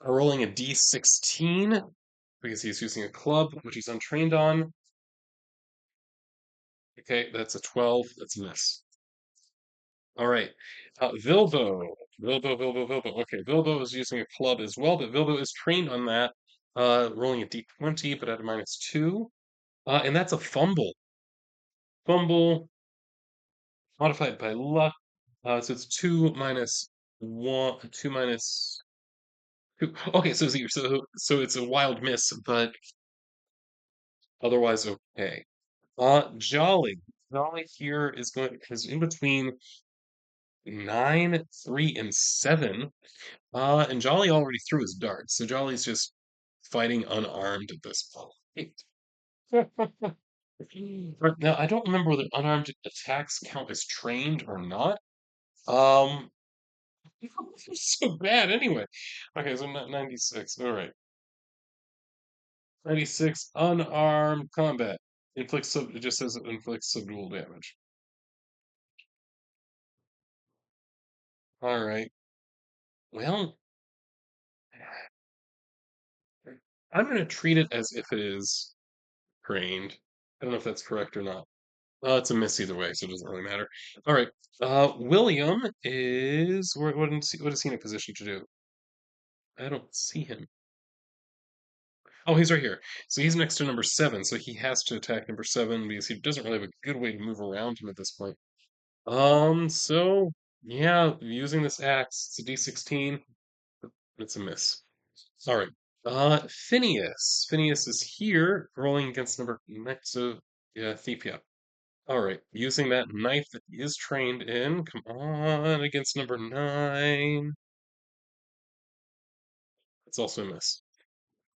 Rolling a d16 because he's using a club, which he's untrained on. Okay, that's a 12. That's a miss. All right. Vilbo. Vilbo. Okay, Vilbo is using a club as well, but Vilbo is trained on that. Rolling a d20, but at a -2. And that's a fumble. Fumble modified by luck. So it's 2 minus 1, 2 minus 2. Okay, so it's a wild miss, but otherwise okay. Jolly. Jolly here is in between 9, 3, and 7. And Jolly already threw his darts, so Jolly's just fighting unarmed at this point. Right, now, I don't remember whether unarmed attacks count as trained or not. Um, it's so bad anyway. Okay, so 96. All right. 96, unarmed combat. It just says it inflicts subdual damage. All right. Well, I'm going to treat it as if it is trained. I don't know if that's correct or not. It's a miss either way, so it doesn't really matter. All right. William is what is he in a position to do? I don't see him. Oh, he's right here. So he's next to number 7, so he has to attack number 7 because he doesn't really have a good way to move around him at this point. So yeah, using this axe, it's a D16. It's a miss. All right. Phineas. Phineas is here, rolling against number next to yeah, Thepia. All right, using that knife that he is trained in. Come on, against number 9. It's also a miss.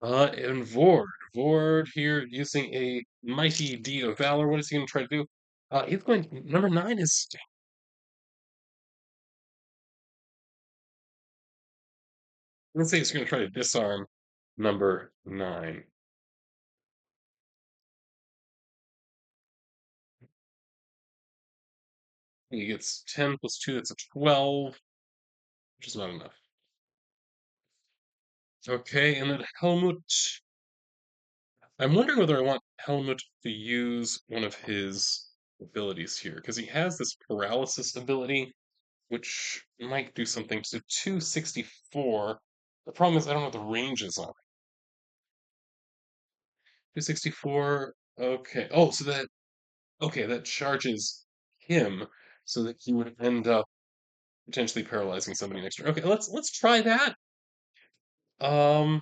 And Vord. Vord here using a mighty deed of valor. What is he going to try to do? He's going. Number 9 is. Let's say he's going to try to disarm number 9. He gets 10 plus 2. That's a 12, which is not enough. Okay, and then Helmut. I'm wondering whether I want Helmut to use one of his abilities here, because he has this paralysis ability, which might do something. So 264. The problem is I don't know what the range is on it. 264. Okay. Oh, okay, that charges him so that he would end up potentially paralyzing somebody next turn. Okay, let's try that. Um,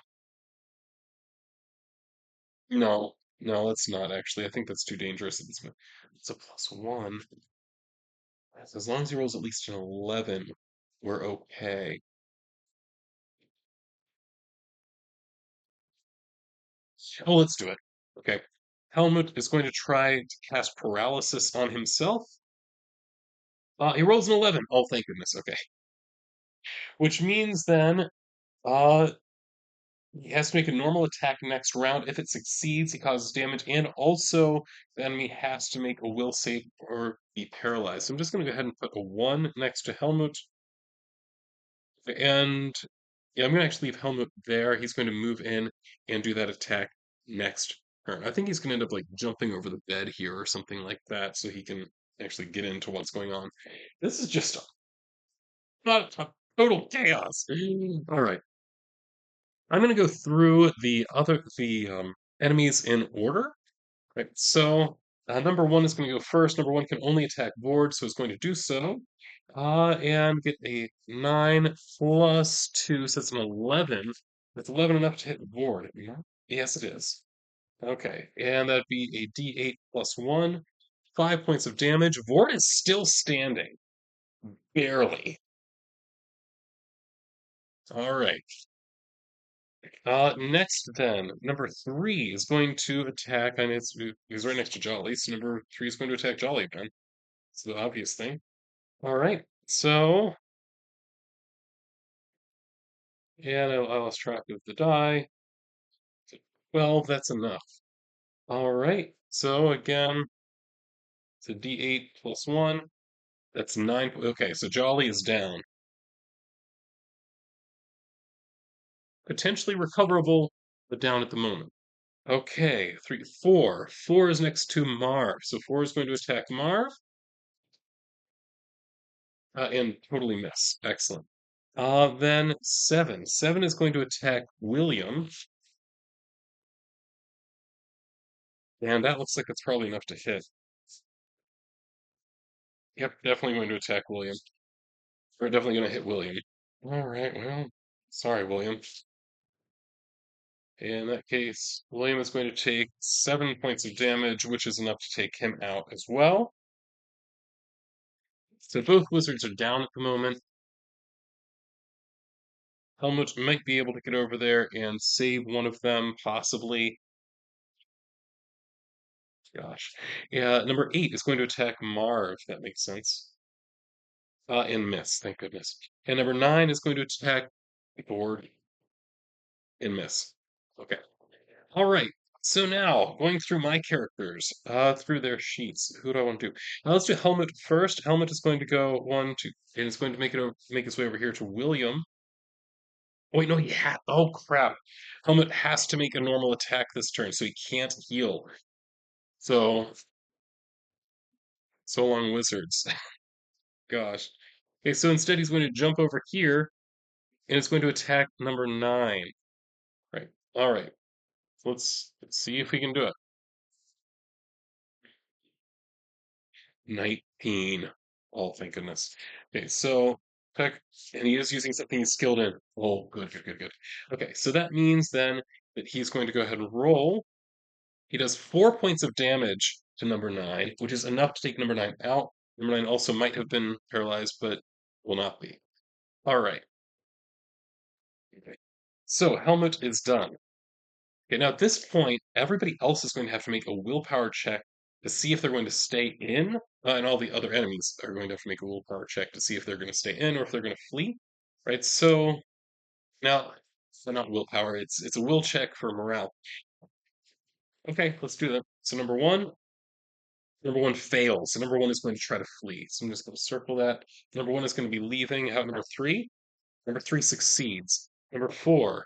no, no, let's not actually. I think that's too dangerous at this point. It's a +1. So as long as he rolls at least an 11, we're okay. Oh, let's do it. Okay. Helmut is going to try to cast paralysis on himself. He rolls an 11. Oh, thank goodness. Okay. Which means then uh, he has to make a normal attack next round. If it succeeds, he causes damage, and also the enemy has to make a will save or be paralyzed. So I'm just going to go ahead and put a 1 next to Helmut. And yeah, I'm going to actually leave Helmut there. He's going to move in and do that attack next turn. I think he's going to end up like jumping over the bed here or something like that so he can actually get into what's going on. This is just not total chaos. All right. I'm going to go through the enemies in order. Right. So number 1 is going to go first. Number 1 can only attack board, so it's going to do so. And get a 9 plus 2, so it's an 11. That's 11 enough to hit the board. Yeah. Yes, it is. Okay, and that'd be a D8 plus 1, 5 points of damage. Vord is still standing, barely. All right. Next then, number 3 is going to attack, and he's right next to Jolly, so number 3 is going to attack Jolly again. It's the obvious thing. All right, so, and I lost track of the die. 12, that's enough. All right, so again, it's a D8 plus 1. That's 9. Okay, so Jolly is down. Potentially recoverable, but down at the moment. Okay, 3, 4. 4 is next to Marv, so 4 is going to attack Marv, and totally miss. Excellent. Then 7. 7 is going to attack William, and that looks like it's probably enough to hit. Yep, definitely going to attack William. Or definitely going to hit William. All right, well, sorry, William. In that case, William is going to take 7 points of damage, which is enough to take him out as well. So both wizards are down at the moment. Helmut might be able to get over there and save one of them, possibly. Gosh. Yeah, number 8 is going to attack Marv. That makes sense. And miss, thank goodness. And number 9 is going to attack Board and miss. Okay. All right. So now, going through my characters, through their sheets, who do I want to do? Let's do Helmut first. Helmut is going to go 1, 2, and it's going to make its way over here to William. Oh, wait, no, oh crap. Helmut has to make a normal attack this turn, so he can't heal. So, so long, wizards. Gosh. Okay, so instead he's going to jump over here, and it's going to attack number 9. Right. All right. Let's see if we can do it. 19. Oh, thank goodness. Okay, so Peck, and he is using something he's skilled in. Oh, good, good, good, good. Okay, so that means then that he's going to go ahead and roll. He does 4 points of damage to number 9, which is enough to take number 9 out. Number 9 also might have been paralyzed, but will not be. All right. Okay. So Helmut is done. Okay, now at this point, everybody else is going to have to make a willpower check to see if they're going to stay in, and all the other enemies are going to have to make a willpower check to see if they're going to stay in or if they're going to flee. Right? So now, so not willpower, it's a will check for morale. Okay, let's do that. So number one fails. So number 1 is going to try to flee. So I'm just going to circle that. Number 1 is going to be leaving. How number 3? Number 3 succeeds. Number 4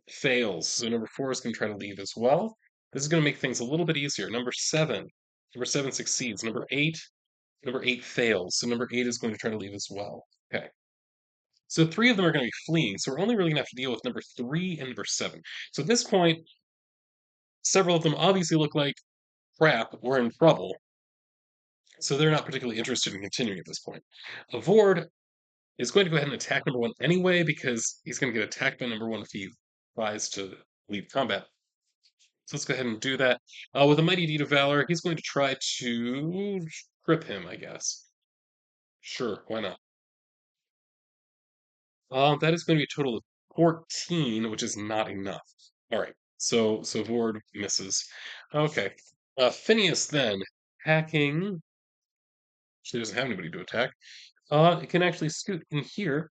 fails. So number 4 is going to try to leave as well. This is going to make things a little bit easier. Number 7 succeeds. Number 8 fails. So number 8 is going to try to leave as well. Okay. So 3 of them are going to be fleeing. So we're only really going to have to deal with number 3 and number 7. So at this point, several of them obviously look like crap. We're in trouble. So they're not particularly interested in continuing at this point. Vord is going to go ahead and attack number 1 anyway because he's going to get attacked by number 1 if he tries to leave combat. So let's go ahead and do that. With a Mighty Deed of Valor, he's going to try to trip him, I guess. Sure, why not? That is going to be a total of 14, which is not enough. All right, so Vord misses. Okay. Phineas then, hacking. She doesn't have anybody to attack. It can actually scoot in here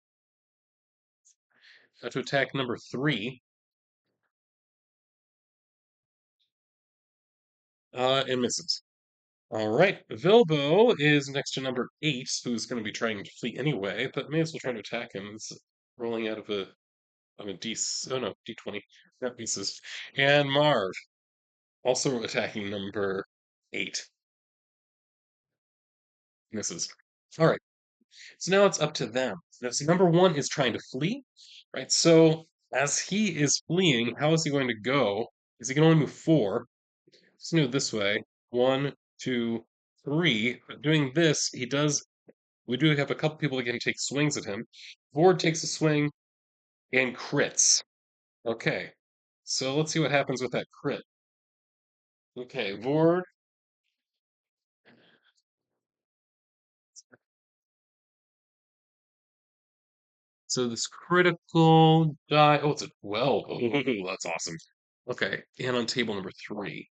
to attack number 3, and misses. All right, Vilbo is next to number 8, who's going to be trying to flee anyway, but may as well try to attack him. It's rolling out of a D. Oh no, D20. That misses. And Marv also attacking number 8. Misses. All right, so now it's up to them. Now, so number 1 is trying to flee, right? So as he is fleeing, how is he going to go? Because he can only move 4. Let's move this way. 1, 2, 3. But doing this, he does We do have a couple people that can take swings at him. Vord takes a swing and crits. Okay, so let's see what happens with that crit. Okay, Vord. So this critical die. Oh, it's a 12. Oh, that's awesome. Okay, and on table number three.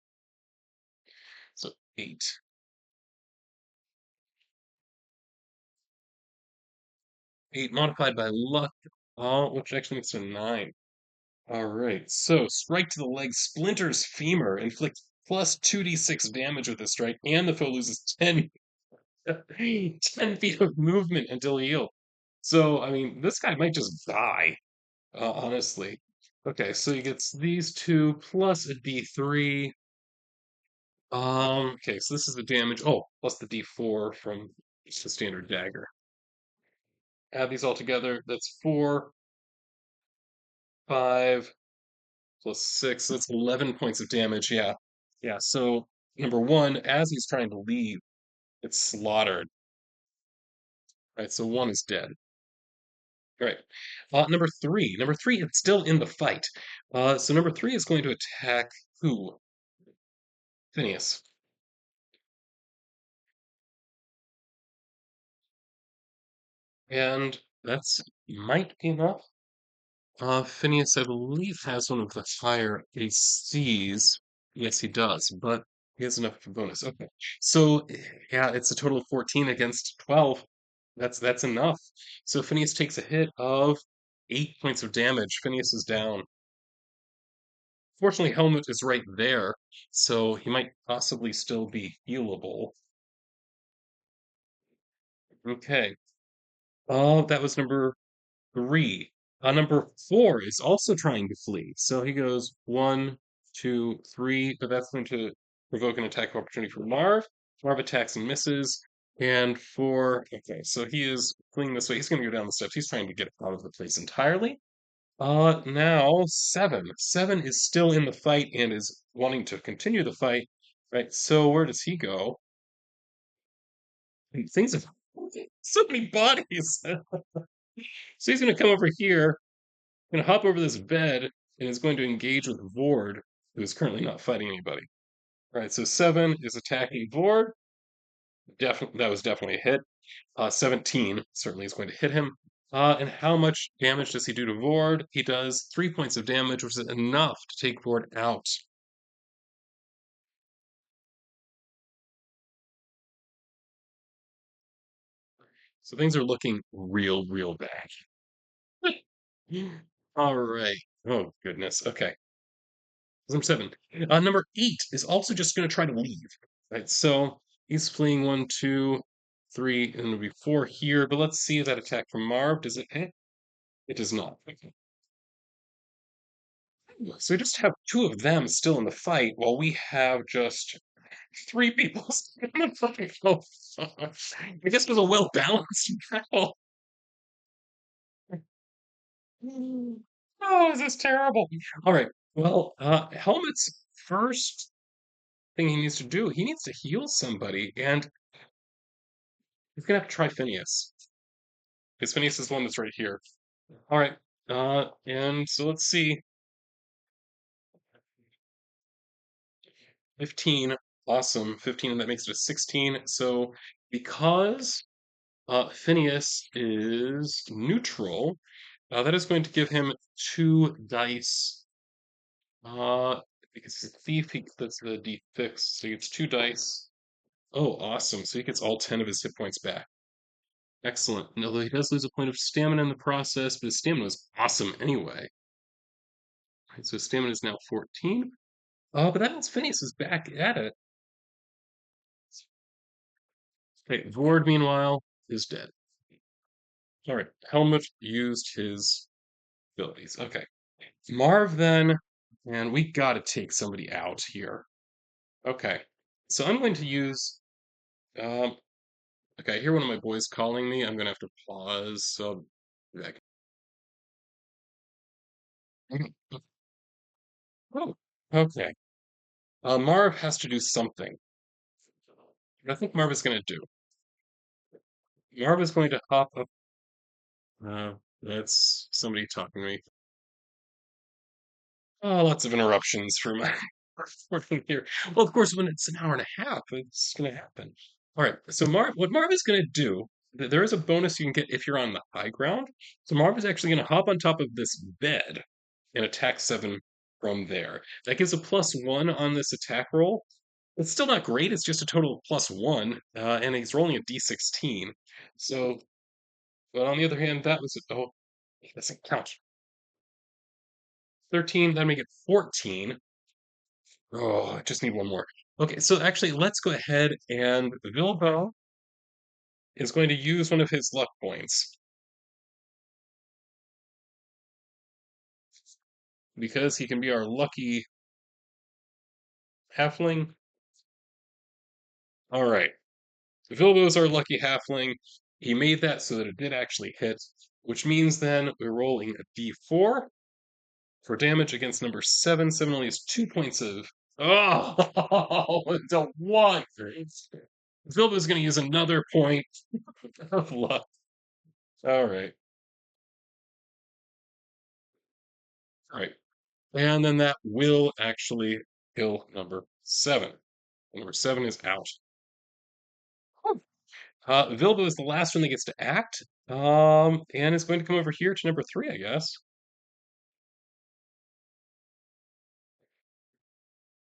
So 8. 8 modified by luck, which actually makes it a 9. All right, so strike to the leg splinters femur, inflict plus 2d6 damage with the strike, and the foe loses 10 feet of movement until healed. So, I mean, this guy might just die, honestly. Okay, so he gets these two plus a d3. Okay, so this is the damage. Oh, plus the d4 from just the standard dagger. Add these all together. That's 4, 5, plus 6. So that's 11 points of damage. Yeah. Yeah. So, number one, as he's trying to leave, it's slaughtered. Right. So, one is dead. Right. Number three. Number three, it's still in the fight. So, number three is going to attack who? Phineas. And that's might be enough. Phineas, I believe, has one of the higher ACs. Yes, he does, but he has enough for bonus. Okay. So, yeah, it's a total of 14 against 12. That's enough. So Phineas takes a hit of 8 points of damage. Phineas is down. Fortunately, Helmut is right there, so he might possibly still be healable. Okay. Oh, that was number 3. Number 4 is also trying to flee. So he goes 1, 2, 3, but that's going to provoke an attack of opportunity for Marv. Marv attacks and misses. And 4, okay, so he is fleeing this way. He's going to go down the steps. He's trying to get out of the place entirely. Now 7. 7 is still in the fight and is wanting to continue the fight. Right, so where does he go? Things have so many bodies. So he's going to come over here, going to hop over this bed, and is going to engage with Vord, who is currently not fighting anybody. All right, so 7 is attacking Vord. That was definitely a hit. 17 certainly is going to hit him. And how much damage does he do to Vord? He does 3 points of damage, which is enough to take Vord out. So things are looking real, real bad. All right. Oh, goodness. Okay. Number 7. Number 8 is also just going to try to leave. Right. So he's fleeing 1, 2, 3, and it'll be 4 here. But let's see that attack from Marv. Does it hit? It does not. Okay. So we just have 2 of them still in the fight while we have just 3 people still in the fight. Oh, I guess it was a well balanced battle. Oh, this is terrible. All right. Well, Helmet's first thing he needs to do, he needs to heal somebody, and he's gonna have to try Phineas. Because Phineas is the one that's right here. All right. And so let's see. 15. Awesome. 15, and that makes it a 16. So because Phineas is neutral, that is going to give him 2 dice. Because he's a thief, that's the d6, so he gets 2 dice. Oh, awesome. So he gets all 10 of his hit points back. Excellent. And although he does lose a point of stamina in the process, but his stamina was awesome anyway. Right, so his stamina is now 14. But that means Phineas is back at it. Okay, Vord, meanwhile, is dead. All right, Helmut used his abilities. Okay. Marv then, and we gotta take somebody out here. Okay. So I'm going to use um okay, I hear one of my boys calling me. I'm gonna have to pause. So I'll be back. Oh, okay. Marv has to do something. What I think Marv is gonna do. Marv is going to hop up. That's somebody talking to me. Oh, lots of interruptions for my recording here. Well, of course, when it's an hour and a half, it's going to happen. All right. So what Marv is going to do, there is a bonus you can get if you're on the high ground. So Marv is actually going to hop on top of this bed and attack 7 from there. That gives a +1 on this attack roll. It's still not great. It's just a total of +1, and he's rolling a d16. So, but on the other hand, that was it doesn't count. 13, then we get 14. Oh, I just need one more. Okay, so actually, let's go ahead and Vilbo is going to use one of his luck points because he can be our lucky halfling. All right, Vilbo is our lucky halfling. He made that so that it did actually hit, which means then we're rolling a d4 for damage against number 7. 7 only has 2 points of. Oh, it's a 1. Vilbo is going to use another point of luck. All right. All right. And then that will actually kill number 7. Number 7 is out. Vilbo is the last one that gets to act. And is going to come over here to number 3, I guess.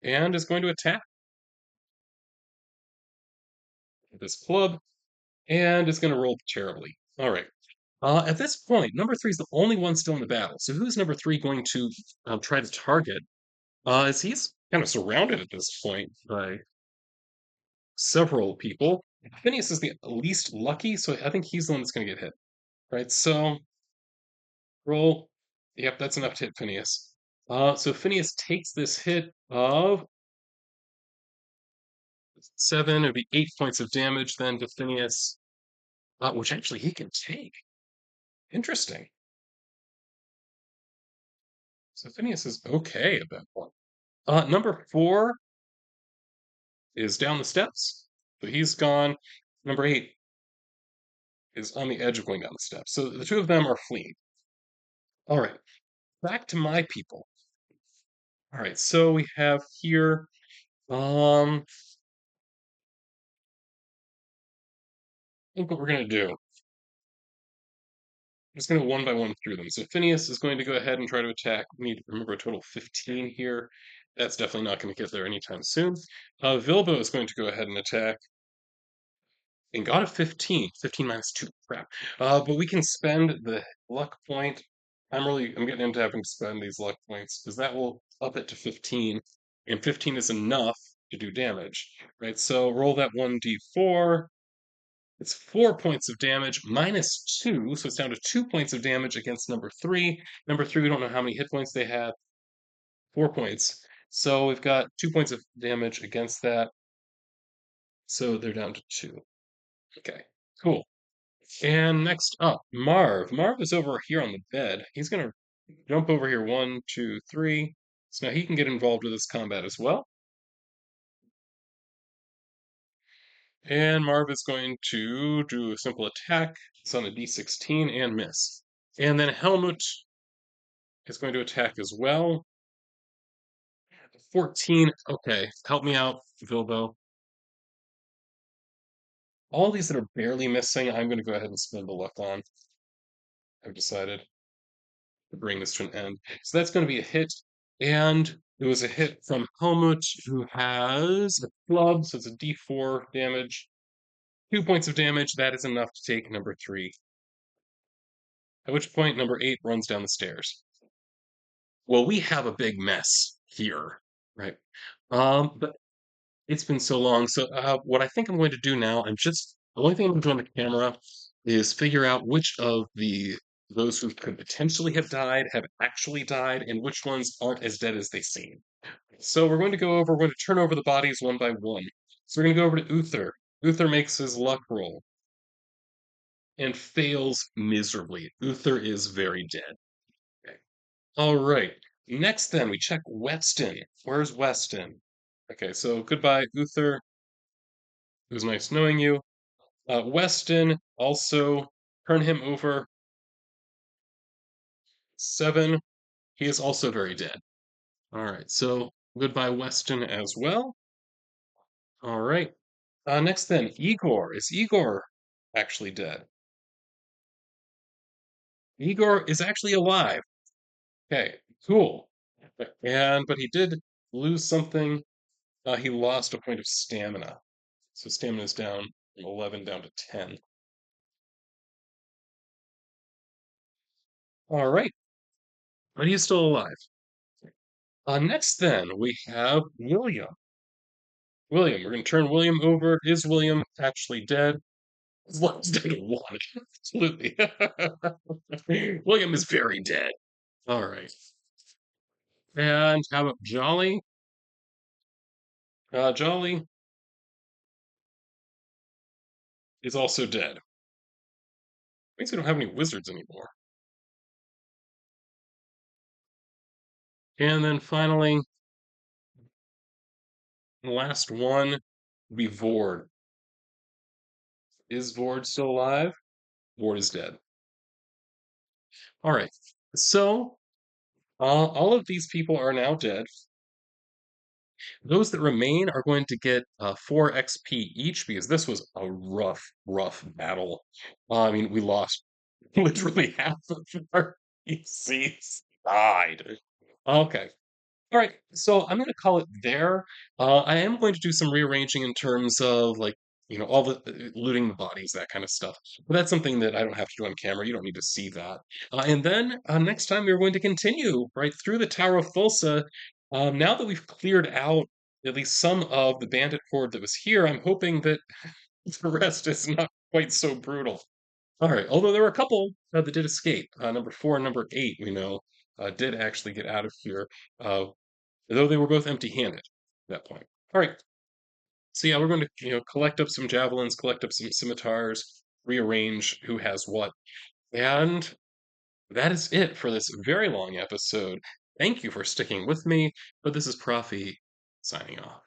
And is going to attack this club. And is going to roll terribly. All right. At this point, number 3 is the only one still in the battle. So who's number 3 going to try to target? As he's kind of surrounded at this point by several people. Phineas is the least lucky, so I think he's the one that's going to get hit. Right, so roll. Yep, that's enough to hit Phineas. So Phineas takes this hit of 7. It'd be 8 points of damage then to Phineas, which actually he can take. Interesting. So Phineas is okay at that point. Number 4 is down the steps. So he's gone. Number 8 is on the edge of going down the steps. So the two of them are fleeing. All right, back to my people. All right, so we have here. I think what we're gonna do. I'm just gonna one by one through them. So Phineas is going to go ahead and try to attack. We need to remember a total of 15 here. That's definitely not going to get there anytime soon. Vilbo is going to go ahead and attack and got a 15. 15 minus 2. Crap. But we can spend the luck point. I'm getting into having to spend these luck points because that will up it to 15. And 15 is enough to do damage. Right? So roll that 1d4. It's 4 points of damage minus 2, so it's down to 2 points of damage against number 3. Number 3, we don't know how many hit points they had. 4 points. So we've got 2 points of damage against that. So they're down to 2. Okay, cool. And next up, Marv. Marv is over here on the bed. He's going to jump over here. 1, 2, 3. So now he can get involved with this combat as well. And Marv is going to do a simple attack. It's on a d16 and miss. And then Helmut is going to attack as well. 14. Okay, help me out, Vilbo. All these that are barely missing, I'm going to go ahead and spend the luck on. I've decided to bring this to an end. So that's going to be a hit. And it was a hit from Helmut, who has a club, so it's a d4 damage. 2 points of damage. That is enough to take number 3. At which point, number 8 runs down the stairs. Well, we have a big mess here, right? But it's been so long. So what I think I'm going to do now, the only thing I'm going to do on the camera is figure out which of those who could potentially have died have actually died, and which ones aren't as dead as they seem. So we're going to turn over the bodies one by one. So we're going to go over to Uther. Uther makes his luck roll and fails miserably. Uther is very dead. Okay. All right. Next, then, we check Weston. Where's Weston? Okay, so goodbye, Uther. It was nice knowing you. Weston also turn him over 7. He is also very dead. All right, so goodbye, Weston, as well. All right. Next, then, Igor. Is Igor actually dead? Igor is actually alive. Okay, cool. But he did lose something. He lost a point of stamina. So stamina is down from 11 down to 10. All right, but he's still alive. Next, then, we have William. William, we're going to turn William over. Is William actually dead? As long as dead one. Absolutely. William is very dead. All right. And how about Jolly? Jolly is also dead. Means we don't have any wizards anymore. And then finally, the last one would be Vord. Is Vord still alive? Vord is dead. All right. So all of these people are now dead. Those that remain are going to get 4 XP each because this was a rough, rough battle. I mean, we lost literally half of our PCs died. Okay. All right, so I'm going to call it there. I am going to do some rearranging in terms of like, all the looting the bodies, that kind of stuff. But that's something that I don't have to do on camera. You don't need to see that. And then next time we're going to continue right through the Tower of Thulsa. Now that we've cleared out at least some of the bandit horde that was here, I'm hoping that the rest is not quite so brutal. All right, although there were a couple that did escape. Number 4 and number 8, did actually get out of here. Though they were both empty-handed at that point. All right. So yeah, we're going to collect up some javelins, collect up some scimitars, rearrange who has what, and that is it for this very long episode. Thank you for sticking with me. But this is Prof E signing off.